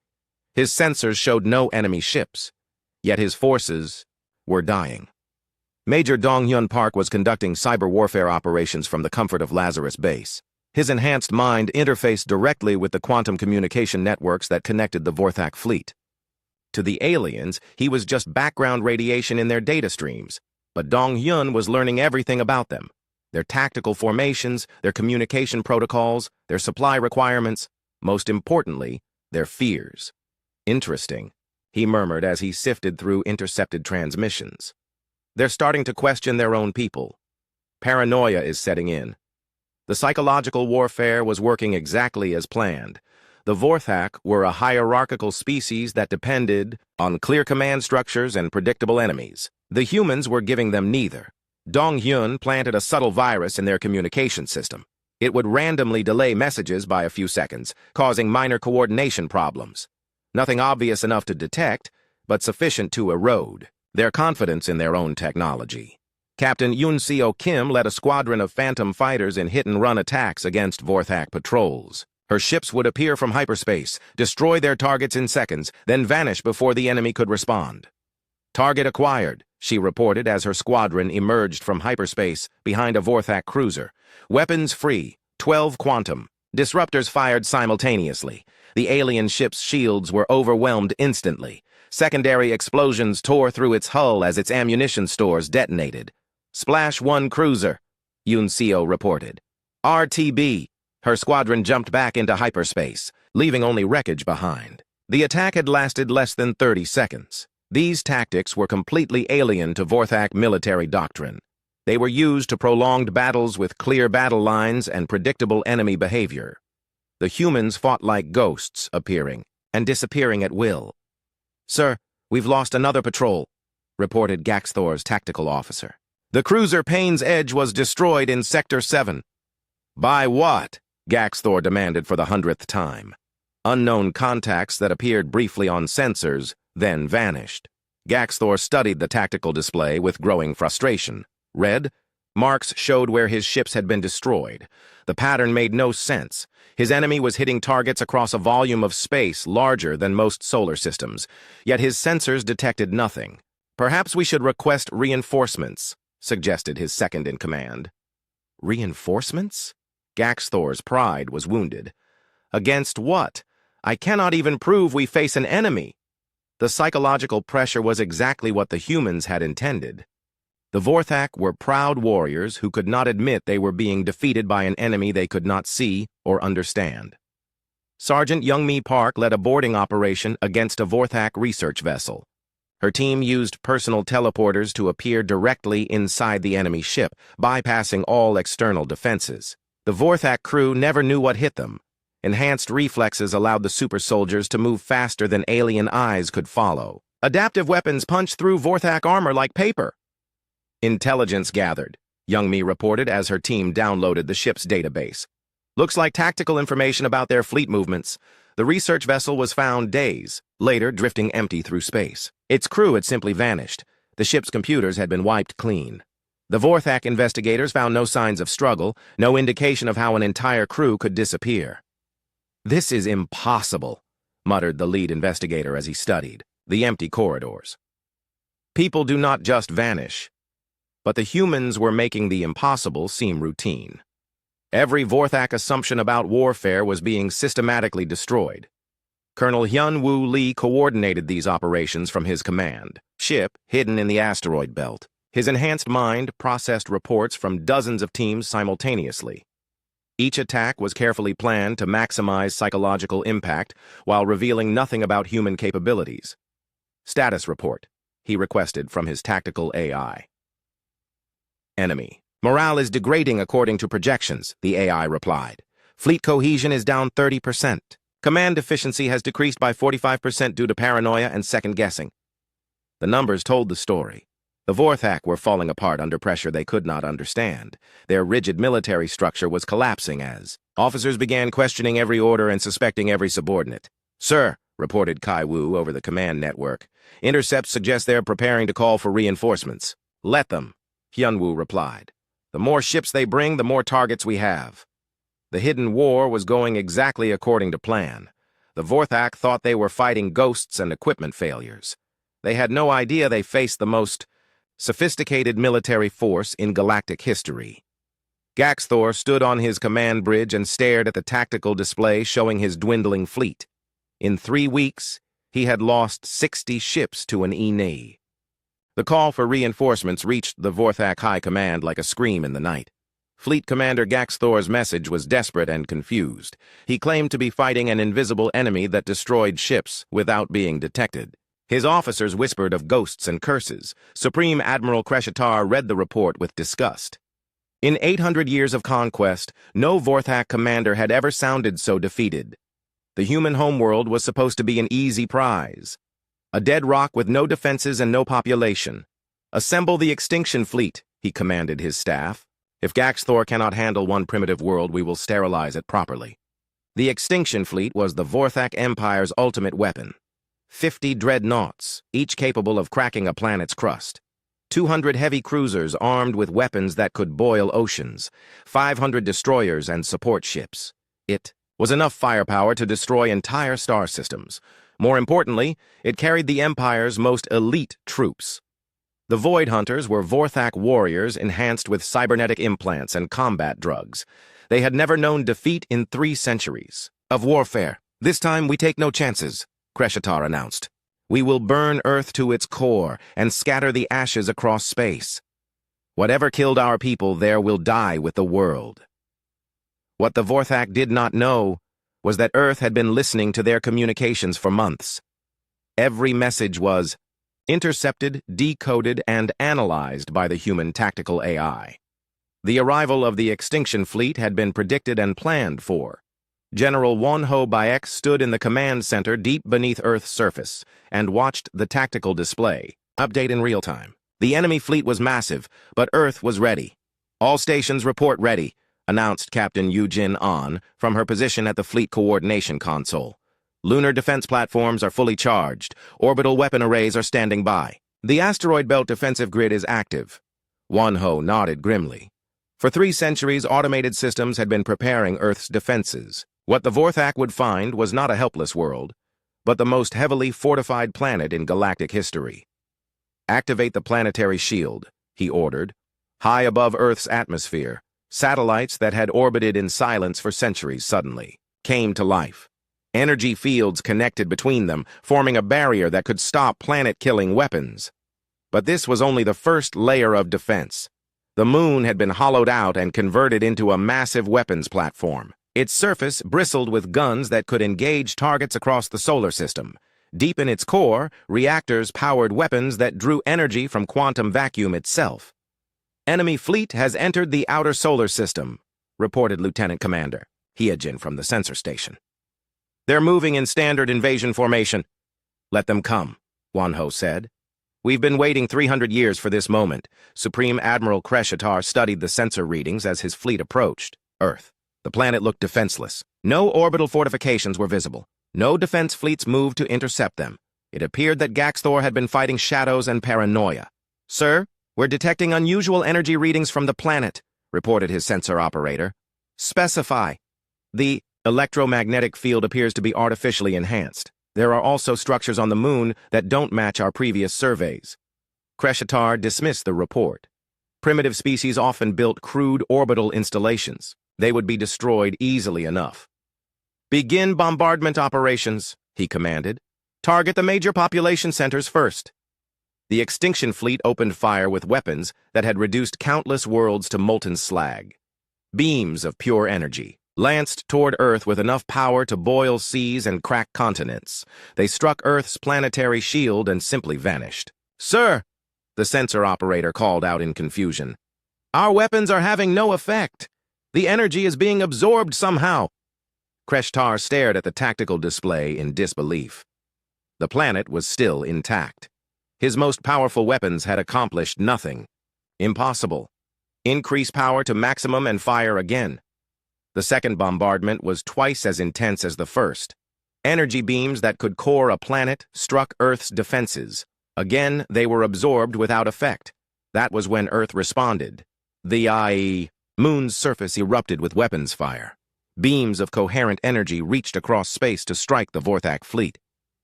Speaker 1: His sensors showed no enemy ships, yet his forces were dying. Major Dong-Hyun Park was conducting cyber warfare operations from the comfort of Lazarus Base. His enhanced mind interfaced directly with the quantum communication networks that connected the Vorthak fleet. To the aliens, he was just background radiation in their data streams. But Dong Hyun was learning everything about them. Their tactical formations, their communication protocols, their supply requirements, most importantly, their fears. Interesting, he murmured as he sifted through intercepted transmissions. They're starting to question their own people. Paranoia is setting in. The psychological warfare was working exactly as planned. The Vorthak were a hierarchical species that depended on clear command structures and predictable enemies. The humans were giving them neither. Dong Hyun planted a subtle virus in their communication system. It would randomly delay messages by a few seconds, causing minor coordination problems. Nothing obvious enough to detect, but sufficient to erode their confidence in their own technology. Captain Yoon Seo Kim led a squadron of phantom fighters in hit-and-run attacks against Vorthak patrols. Her ships would appear from hyperspace, destroy their targets in seconds, then vanish before the enemy could respond. "Target acquired," she reported as her squadron emerged from hyperspace behind a Vorthak cruiser. "Weapons free, 12 quantum." Disruptors fired simultaneously. The alien ship's shields were overwhelmed instantly. Secondary explosions tore through its hull as its ammunition stores detonated. "Splash 1 cruiser," Yoon Seo reported. "RTB." Her squadron jumped back into hyperspace, leaving only wreckage behind. The attack had lasted less than 30 seconds. These tactics were completely alien to Vorthak military doctrine. They were used to prolonged battles with clear battle lines and predictable enemy behavior. The humans fought like ghosts, appearing and disappearing at will. "Sir, we've lost another patrol," reported Gaxthor's tactical officer. "The cruiser Payne's Edge was destroyed in Sector 7. "By what?" Gaxthor demanded for the 100th time. Unknown contacts that appeared briefly on sensors, then vanished. Gaxthor studied the tactical display with growing frustration. Red marks showed where his ships had been destroyed. The pattern made no sense. His enemy was hitting targets across a volume of space larger than most solar systems, yet his sensors detected nothing. "Perhaps we should request reinforcements," suggested his second-in-command. "Reinforcements?" Gaxthor's pride was wounded. "Against what? I cannot even prove we face an enemy." The psychological pressure was exactly what the humans had intended. The Vorthak were proud warriors who could not admit they were being defeated by an enemy they could not see or understand. Sergeant Youngmi Park led a boarding operation against a Vorthak research vessel. Her team used personal teleporters to appear directly inside the enemy ship, bypassing all external defenses. The Vorthak crew never knew what hit them. Enhanced reflexes allowed the super soldiers to move faster than alien eyes could follow. Adaptive weapons punched through Vorthak armor like paper. Intelligence gathered, Youngmi reported as her team downloaded the ship's database. "Looks like tactical information about their fleet movements. The research vessel was found days later, drifting empty through space. Its crew had simply vanished. The ship's computers had been wiped clean. The Vorthak investigators found no signs of struggle, no indication of how an entire crew could disappear. "This is impossible," muttered the lead investigator as he studied the empty corridors. People do not just vanish. But the humans were making the impossible seem routine. Every Vorthak assumption about warfare was being systematically destroyed. Colonel Hyun-Woo Lee coordinated these operations from his command ship hidden in the asteroid belt. His enhanced mind processed reports from dozens of teams simultaneously. Each attack was carefully planned to maximize psychological impact while revealing nothing about human capabilities. "Status report," he requested from his tactical AI. "Enemy. Morale is degrading according to projections," the AI replied. "Fleet cohesion is down 30%. Command efficiency has decreased by 45% due to paranoia and second-guessing." The numbers told the story. The Vorthak were falling apart under pressure they could not understand. Their rigid military structure was collapsing as officers began questioning every order and suspecting every subordinate. "Sir," reported Kai Wu over the command network, "intercepts suggest they're preparing to call for reinforcements." "Let them," Hyun-Woo replied. "The more ships they bring, the more targets we have." The hidden war was going exactly according to plan. The Vorthak thought they were fighting ghosts and equipment failures. They had no idea they faced the most sophisticated military force in galactic history. Gaxthor stood on his command bridge and stared at the tactical display showing his dwindling fleet. In 3 weeks, he had lost 60 ships to an E-Navy. The call for reinforcements reached the Vorthak High Command like a scream in the night. Fleet Commander Gaxthor's message was desperate and confused. He claimed to be fighting an invisible enemy that destroyed ships without being detected. His officers whispered of ghosts and curses. Supreme Admiral Kreshatar read the report with disgust. In 800 years of conquest, no Vorthak commander had ever sounded so defeated. The human homeworld was supposed to be an easy prize. A dead rock with no defenses and no population. Assemble the extinction fleet, he commanded his staff. If Gaxthor cannot handle one primitive world, we will sterilize it properly. The extinction fleet was the Vorthak Empire's ultimate weapon. 50 dreadnoughts, each capable of cracking a planet's crust. 200 heavy cruisers armed with weapons that could boil oceans. 500 destroyers and support ships. It was enough firepower to destroy entire star systems. More importantly, it carried the Empire's most elite troops. The Void Hunters were Vorthak warriors enhanced with cybernetic implants and combat drugs. They had never known defeat in 3 centuries of warfare. This time we take no chances, Kreshatar announced. We will burn Earth to its core and scatter the ashes across space. Whatever killed our people there will die with the world. What the Vorthak did not know was that Earth had been listening to their communications for months. Every message was intercepted, decoded, and analyzed by the human tactical AI. The arrival of the extinction fleet had been predicted and planned for. General Wonho Bayek stood in the command center deep beneath Earth's surface and watched the tactical display, update in real time. The enemy fleet was massive, but Earth was ready. All stations report ready, announced Captain Yujin An from her position at the fleet coordination console. Lunar defense platforms are fully charged. Orbital weapon arrays are standing by. The asteroid belt defensive grid is active. Wonho nodded grimly. For 3 centuries, automated systems had been preparing Earth's defenses. What the Vorthak would find was not a helpless world, but the most heavily fortified planet in galactic history. Activate the planetary shield, he ordered. High above Earth's atmosphere, satellites that had orbited in silence for centuries suddenly came to life. Energy fields connected between them, forming a barrier that could stop planet-killing weapons. But this was only the first layer of defense. The moon had been hollowed out and converted into a massive weapons platform. Its surface bristled with guns that could engage targets across the solar system. Deep in its core, reactors powered weapons that drew energy from quantum vacuum itself. Enemy fleet has entered the outer solar system, reported Lieutenant Commander Hyojin from the sensor station. They're moving in standard invasion formation. Let them come, Wonho said. We've been waiting 300 years for this moment. Supreme Admiral Kreshatar studied the sensor readings as his fleet approached Earth. The planet looked defenseless. No orbital fortifications were visible. No defense fleets moved to intercept them. It appeared that Gaxthor had been fighting shadows and paranoia. Sir, we're detecting unusual energy readings from the planet, reported his sensor operator. Specify. The electromagnetic field appears to be artificially enhanced. There are also structures on the moon that don't match our previous surveys. Kreshatar dismissed the report. Primitive species often built crude orbital installations. They would be destroyed easily enough. Begin bombardment operations, he commanded. Target the major population centers first. The extinction fleet opened fire with weapons that had reduced countless worlds to molten slag. Beams of pure energy lanced toward Earth with enough power to boil seas and crack continents. They struck Earth's planetary shield and simply vanished. Sir, the sensor operator called out in confusion. Our weapons are having no effect. The energy is being absorbed somehow. Kreshatar stared at the tactical display in disbelief. The planet was still intact. His most powerful weapons had accomplished nothing. Impossible. Increase power to maximum and fire again. The second bombardment was twice as intense as the first. Energy beams that could core a planet struck Earth's defenses. Again, they were absorbed without effect. That was when Earth responded. The moon's surface erupted with weapons fire. Beams of coherent energy reached across space to strike the Vorthak fleet.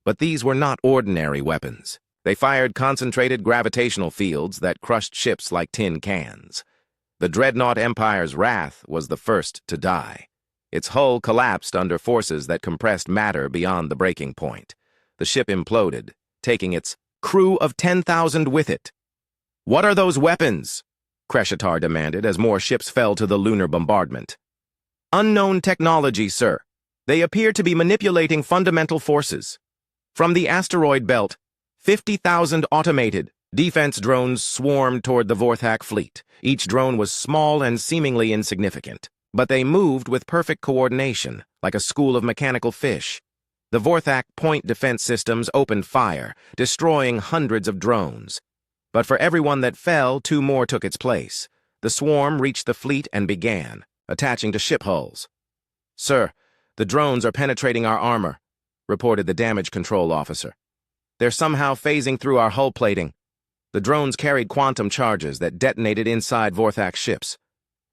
Speaker 1: But these were not ordinary weapons. They fired concentrated gravitational fields that crushed ships like tin cans. The Dreadnought Empire's Wrath was the first to die. Its hull collapsed under forces that compressed matter beyond the breaking point. The ship imploded, taking its crew of 10,000 with it. "What are those weapons?" Kreshatar demanded as more ships fell to the lunar bombardment. "Unknown technology, sir. They appear to be manipulating fundamental forces. From the asteroid belt, 50,000 automated defense drones swarmed toward the Vorthak fleet. Each drone was small and seemingly insignificant, but they moved with perfect coordination, like a school of mechanical fish. The Vorthak point defense systems opened fire, destroying hundreds of drones. But for every one that fell, 2 more took its place. The swarm reached the fleet and began, attaching to ship hulls. "Sir, the drones are penetrating our armor," reported the damage control officer. "They're somehow phasing through our hull plating." The drones carried quantum charges that detonated inside Vorthak's ships.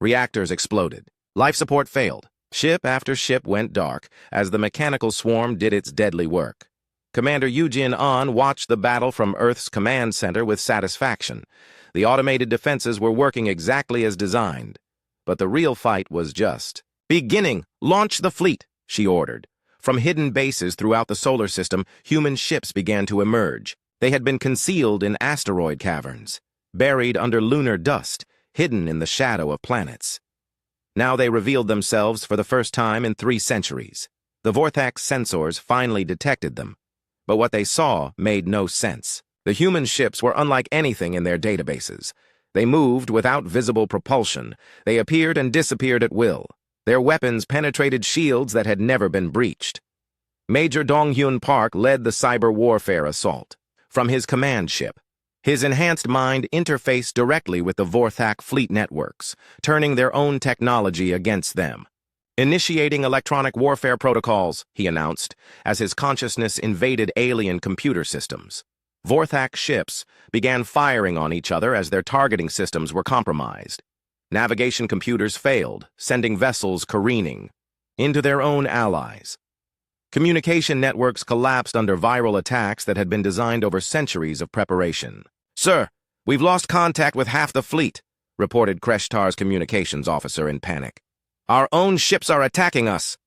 Speaker 1: Reactors exploded. Life support failed. Ship after ship went dark as the mechanical swarm did its deadly work. Commander Eugene An watched the battle from Earth's command center with satisfaction. The automated defenses were working exactly as designed. But the real fight was just beginning. "Launch the fleet," she ordered. From hidden bases throughout the solar system, human ships began to emerge. They had been concealed in asteroid caverns, buried under lunar dust, hidden in the shadow of planets. Now they revealed themselves for the first time in 3 centuries. The Vorthak sensors finally detected them. But what they saw made no sense. The human ships were unlike anything in their databases. They moved without visible propulsion. They appeared and disappeared at will. Their weapons penetrated shields that had never been breached. Major Donghyun Park led the cyber warfare assault. From his command ship, his enhanced mind interfaced directly with the Vorthak fleet networks, turning their own technology against them. "Initiating electronic warfare protocols," he announced, as his consciousness invaded alien computer systems. Vorthak ships began firing on each other as their targeting systems were compromised. Navigation computers failed, sending vessels careening into their own allies. Communication networks collapsed under viral attacks that had been designed over centuries of preparation. "Sir, we've lost contact with half the fleet," reported Kreshtar's communications officer in panic. "Our own ships are attacking us."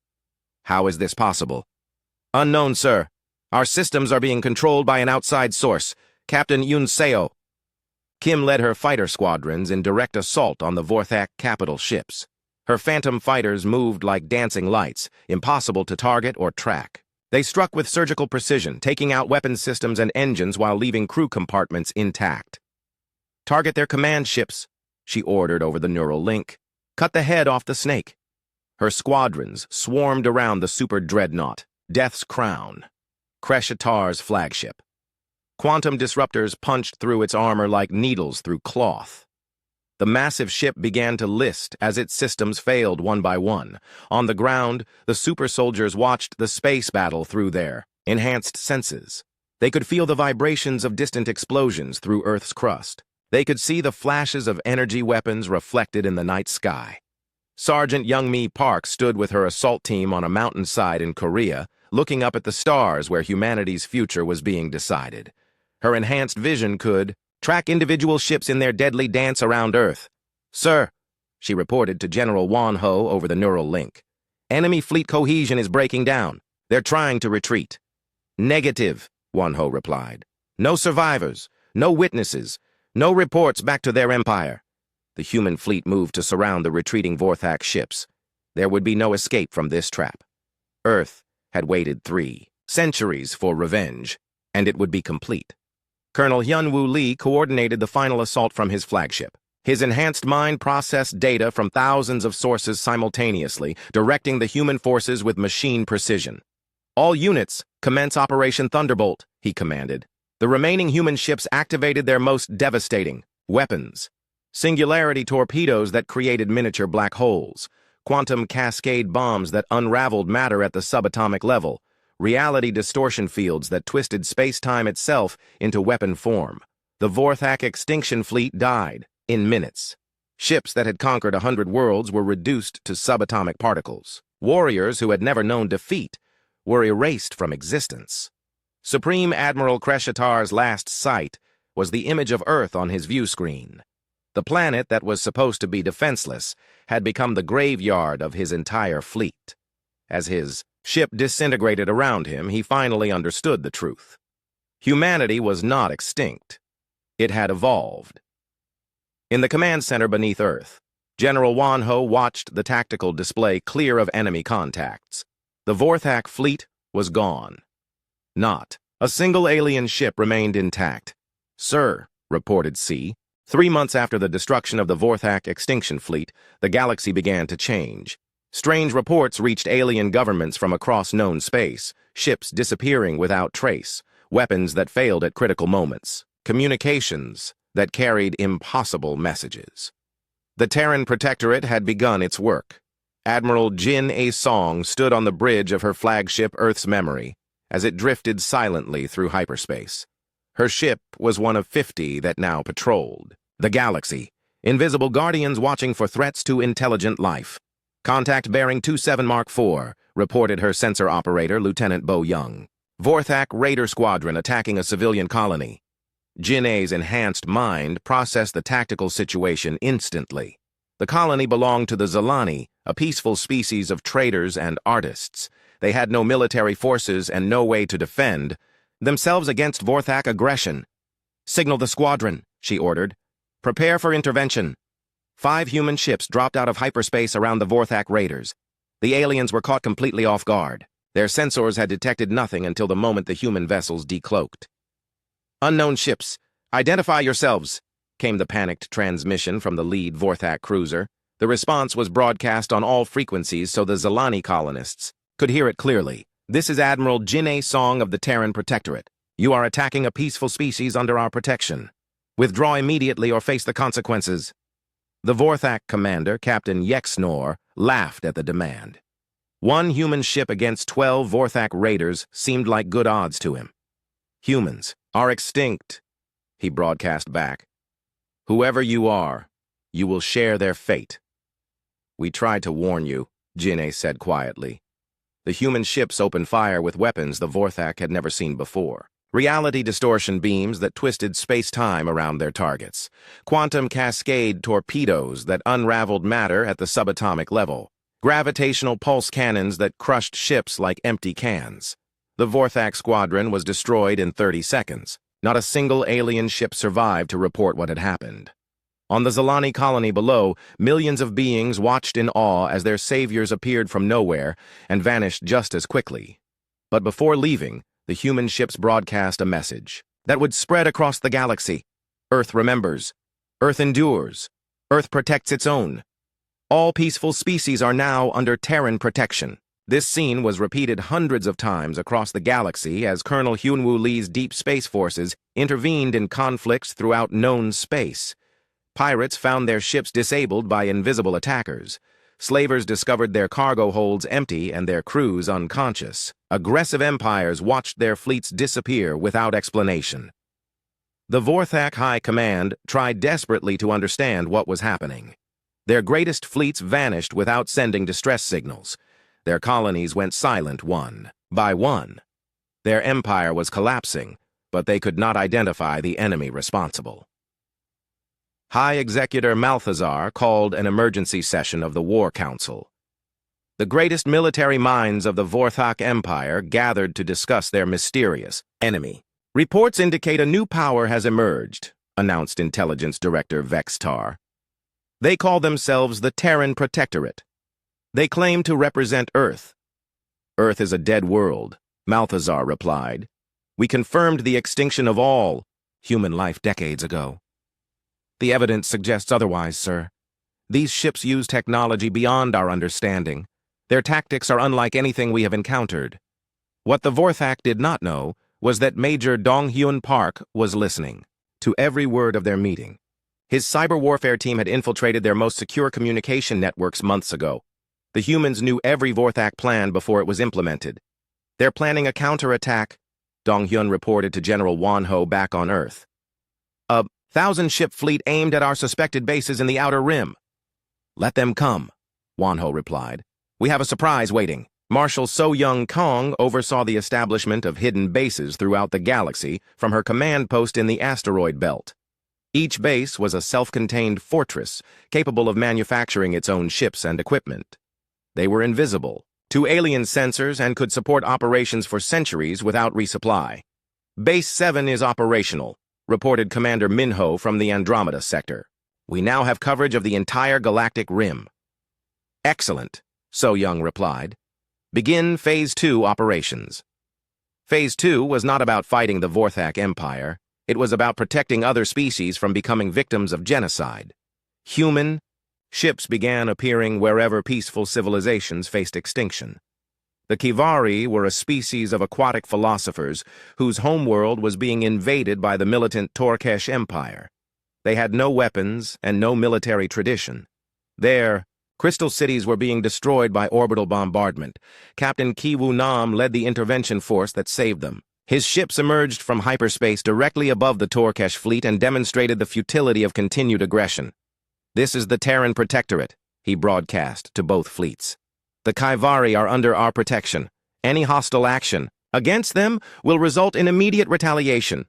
Speaker 1: "How is this possible?" "Unknown, sir. Our systems are being controlled by an outside source, Captain Yoon Seo." Kim led her fighter squadrons in direct assault on the Vorthak capital ships. Her phantom fighters moved like dancing lights, impossible to target or track. They struck with surgical precision, taking out weapon systems and engines while leaving crew compartments intact. "Target their command ships," she ordered over the neural link. "Cut the head off the snake." Her squadrons swarmed around the super dreadnought, Death's Crown, Kreshatar's flagship. Quantum disruptors punched through its armor like needles through cloth. The massive ship began to list as its systems failed one by one. On the ground, the super soldiers watched the space battle through their enhanced senses. They could feel the vibrations of distant explosions through Earth's crust. They could see the flashes of energy weapons reflected in the night sky. Sergeant Youngmi Park stood with her assault team on a mountainside in Korea, looking up at the stars where humanity's future was being decided. Her enhanced vision could track individual ships in their deadly dance around Earth. "Sir," she reported to General Won Ho over the neural link, "enemy fleet cohesion is breaking down. They're trying to retreat." "Negative," Won Ho replied. "No survivors, no witnesses, no reports back to their empire." The human fleet moved to surround the retreating Vorthak ships. There would be no escape from this trap. Earth had waited 3 centuries for revenge, and it would be complete. Colonel Hyun-Woo Lee coordinated the final assault from his flagship. His enhanced mind processed data from thousands of sources simultaneously, directing the human forces with machine precision. "All units, commence Operation Thunderbolt," he commanded. The remaining human ships activated their most devastating weapons. Singularity torpedoes that created miniature black holes, quantum cascade bombs that unraveled matter at the subatomic level, reality distortion fields that twisted space-time itself into weapon form. The Vorthak extinction fleet died in minutes. Ships that had conquered 100 worlds were reduced to subatomic particles. Warriors who had never known defeat were erased from existence. Supreme Admiral Kreshatar's last sight was the image of Earth on his view screen. The planet that was supposed to be defenseless had become the graveyard of his entire fleet. As his ship disintegrated around him, he finally understood the truth. Humanity was not extinct. It had evolved. In the command center beneath Earth, General Wanho watched the tactical display clear of enemy contacts. The Vorthak fleet was gone. Not a single alien ship remained intact. "Sir," reported C, 3 months after the destruction of the Vorthak extinction fleet, the galaxy began to change. Strange reports reached alien governments from across known space, ships disappearing without trace, weapons that failed at critical moments, communications that carried impossible messages. The Terran Protectorate had begun its work. Admiral Jin A. Song stood on the bridge of her flagship Earth's Memory as it drifted silently through hyperspace. Her ship was one of 50 that now patrolled the galaxy, invisible guardians watching for threats to intelligent life. "Contact bearing 27 Mark IV, reported her sensor operator, Lieutenant Bo Young. "Vorthak Raider Squadron attacking a civilian colony." Jin A's enhanced mind processed the tactical situation instantly. The colony belonged to the Zalani, a peaceful species of traders and artists. They had no military forces and no way to defend themselves against Vorthak aggression. "Signal the squadron," she ordered. "Prepare for intervention." 5 human ships dropped out of hyperspace around the Vorthak raiders. The aliens were caught completely off guard. Their sensors had detected nothing until the moment the human vessels decloaked. "Unknown ships, identify yourselves," came the panicked transmission from the lead Vorthak cruiser. The response was broadcast on all frequencies so the Zalani colonists could hear it clearly. "This is Admiral Jin A. Song of the Terran Protectorate. You are attacking a peaceful species under our protection. Withdraw immediately or face the consequences." The Vorthak commander, Captain Yexnor, laughed at the demand. 1 human ship against 12 Vorthak raiders seemed like good odds to him. "Humans are extinct," he broadcast back. "Whoever you are, you will share their fate." "We tried to warn you," Jin said quietly. The human ships opened fire with weapons the Vorthak had never seen before. Reality distortion beams that twisted space-time around their targets. Quantum cascade torpedoes that unraveled matter at the subatomic level. Gravitational pulse cannons that crushed ships like empty cans. The Vorthak squadron was destroyed in 30 seconds. Not a single alien ship survived to report what had happened. On the Zalani colony below, millions of beings watched in awe as their saviors appeared from nowhere and vanished just as quickly. But before leaving, the human ships broadcast a message that would spread across the galaxy. "Earth remembers. Earth endures. Earth protects its own. All peaceful species are now under Terran protection." This scene was repeated hundreds of times across the galaxy as Colonel Hyunwoo Lee's Deep Space Forces intervened in conflicts throughout known space. Pirates found their ships disabled by invisible attackers. Slavers discovered their cargo holds empty and their crews unconscious. Aggressive empires watched their fleets disappear without explanation. The Vorthak High Command tried desperately to understand what was happening. Their greatest fleets vanished without sending distress signals. Their colonies went silent one by one. Their empire was collapsing, but they could not identify the enemy responsible. High Executor Malthazar called an emergency session of the War Council. The greatest military minds of the Vorthak Empire gathered to discuss their mysterious enemy. "Reports indicate a new power has emerged," announced Intelligence Director Vextar. "They call themselves the Terran Protectorate. They claim to represent Earth." "Earth is a dead world," Malthazar replied. "We confirmed the extinction of all human life decades ago." "The evidence suggests otherwise, sir. These ships use technology beyond our understanding. Their tactics are unlike anything we have encountered." What the Vorthak did not know was that Major Donghyun Park was listening to every word of their meeting. His cyber warfare team had infiltrated their most secure communication networks months ago. The humans knew every Vorthak plan before it was implemented. "They're planning a counterattack," Donghyun reported to General Wanho back on Earth. "A 1,000-ship fleet aimed at our suspected bases in the Outer Rim." "Let them come," Wanho replied. "We have a surprise waiting." Marshal So-Young Kong oversaw the establishment of hidden bases throughout the galaxy from her command post in the asteroid belt. Each base was a self-contained fortress capable of manufacturing its own ships and equipment. They were invisible to alien sensors and could support operations for centuries without resupply. "Base 7 is operational," reported Commander Minho from the Andromeda sector. We now have coverage of the entire galactic rim. Excellent, So Young replied. Begin Phase 2 operations. Phase 2 was not about fighting the Vorthak Empire. It was about protecting other species from becoming victims of genocide. Human ships began appearing wherever peaceful civilizations faced extinction. The Kivari were a species of aquatic philosophers whose homeworld was being invaded by the militant Torkesh Empire. They had no weapons and no military tradition. Their crystal cities were being destroyed by orbital bombardment. Captain Kiwu Nam led the intervention force that saved them. His ships emerged from hyperspace directly above the Torkesh fleet and demonstrated the futility of continued aggression. "This is the Terran Protectorate," he broadcast to both fleets. "The Kaivari are under our protection. Any hostile action against them will result in immediate retaliation."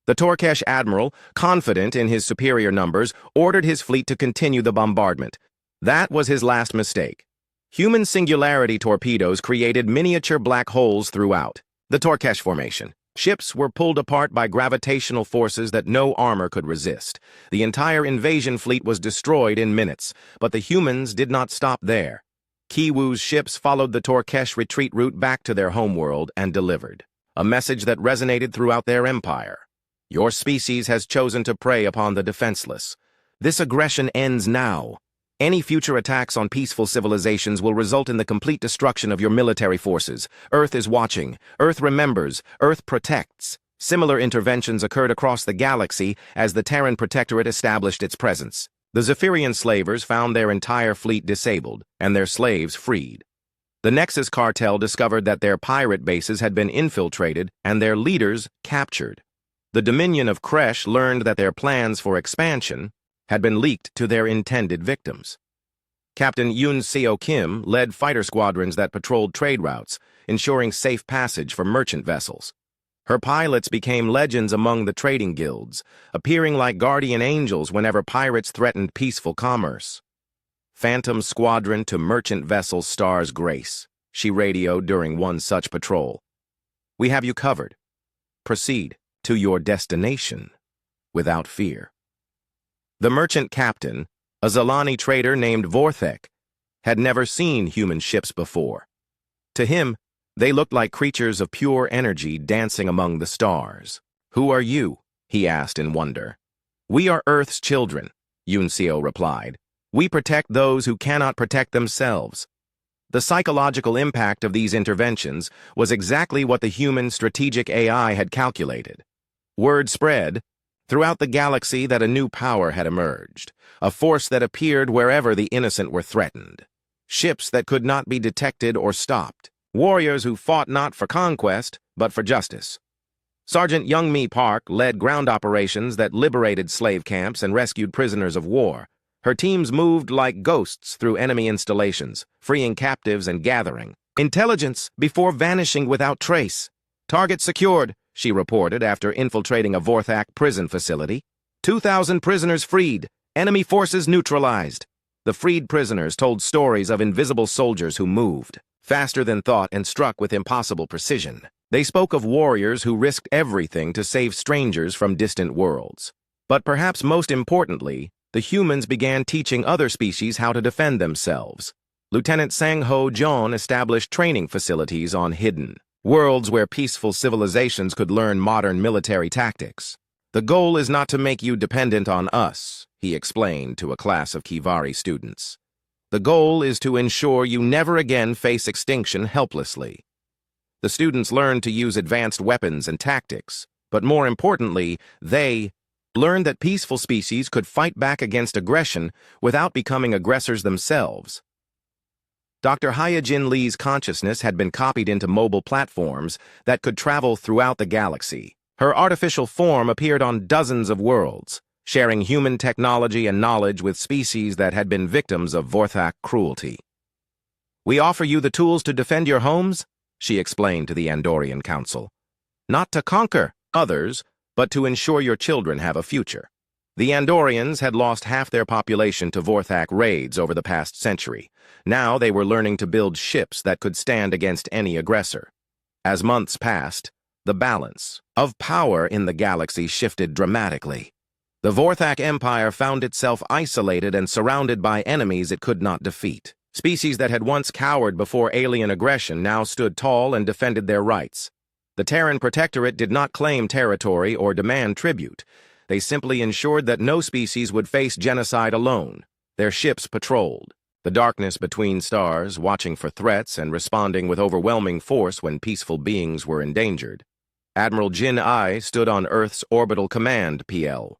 Speaker 1: The Torkesh admiral, confident in his superior numbers, ordered his fleet to continue the bombardment. That was his last mistake. Human singularity torpedoes created miniature black holes throughout the Torkesh formation. Ships were pulled apart by gravitational forces that no armor could resist. The entire invasion fleet was destroyed in minutes, but the humans did not stop there. Kiwu's ships followed the Torkesh retreat route back to their homeworld and delivered a message that resonated throughout their empire. Your species has chosen to prey upon the defenseless. This aggression ends now. Any future attacks on peaceful civilizations will result in the complete destruction of your military forces. Earth is watching. Earth remembers. Earth protects. Similar interventions occurred across the galaxy as the Terran Protectorate established its presence. The Zephyrian slavers found their entire fleet disabled and their slaves freed. The Nexus cartel discovered that their pirate bases had been infiltrated and their leaders captured. The Dominion of Kresh learned that their plans for expansion had been leaked to their intended victims. Captain Yoon Seo Kim led fighter squadrons that patrolled trade routes, ensuring safe passage for merchant vessels. Her pilots became legends among the trading guilds, appearing like guardian angels whenever pirates threatened peaceful commerce. "Phantom Squadron to merchant vessel Star's Grace," she radioed during one such patrol. "We have you covered. Proceed to your destination without fear." The merchant captain, a Zalani trader named Vorthek, had never seen human ships before. To him, they looked like creatures of pure energy dancing among the stars. "Who are you?" he asked in wonder. "We are Earth's children," Yunseo replied. "We protect those who cannot protect themselves." The psychological impact of these interventions was exactly what the human strategic AI had calculated. Word spread throughout the galaxy that a new power had emerged, a force that appeared wherever the innocent were threatened. Ships that could not be detected or stopped. Warriors who fought not for conquest, but for justice. Sergeant Youngmi Park led ground operations that liberated slave camps and rescued prisoners of war. Her teams moved like ghosts through enemy installations, freeing captives and gathering intelligence before vanishing without trace. "Target secured," she reported after infiltrating a Vorthak prison facility. 2,000 prisoners freed, enemy forces neutralized. The freed prisoners told stories of invisible soldiers who moved faster than thought and struck with impossible precision. They spoke of warriors who risked everything to save strangers from distant worlds. But perhaps most importantly, the humans began teaching other species how to defend themselves. Lieutenant Sang Ho John established training facilities on hidden worlds where peaceful civilizations could learn modern military tactics. "The goal is not to make you dependent on us," he explained to a class of Kivari students. "The goal is to ensure you never again face extinction helplessly." The students learned to use advanced weapons and tactics, but more importantly, they learned that peaceful species could fight back against aggression without becoming aggressors themselves. Dr. Hyojin Lee's consciousness had been copied into mobile platforms that could travel throughout the galaxy. Her artificial form appeared on dozens of worlds, sharing human technology and knowledge with species that had been victims of Vorthak cruelty. "We offer you the tools to defend your homes," she explained to the Andorian Council. "Not to conquer others, but to ensure your children have a future." The Andorians had lost half their population to Vorthak raids over the past century. Now they were learning to build ships that could stand against any aggressor. As months passed, the balance of power in the galaxy shifted dramatically. The Vorthak Empire found itself isolated and surrounded by enemies it could not defeat. Species that had once cowered before alien aggression now stood tall and defended their rights. The Terran Protectorate did not claim territory or demand tribute. They simply ensured that no species would face genocide alone. Their ships patrolled the darkness between stars, watching for threats and responding with overwhelming force when peaceful beings were endangered. Admiral Jin I stood on Earth's Orbital Command, PL,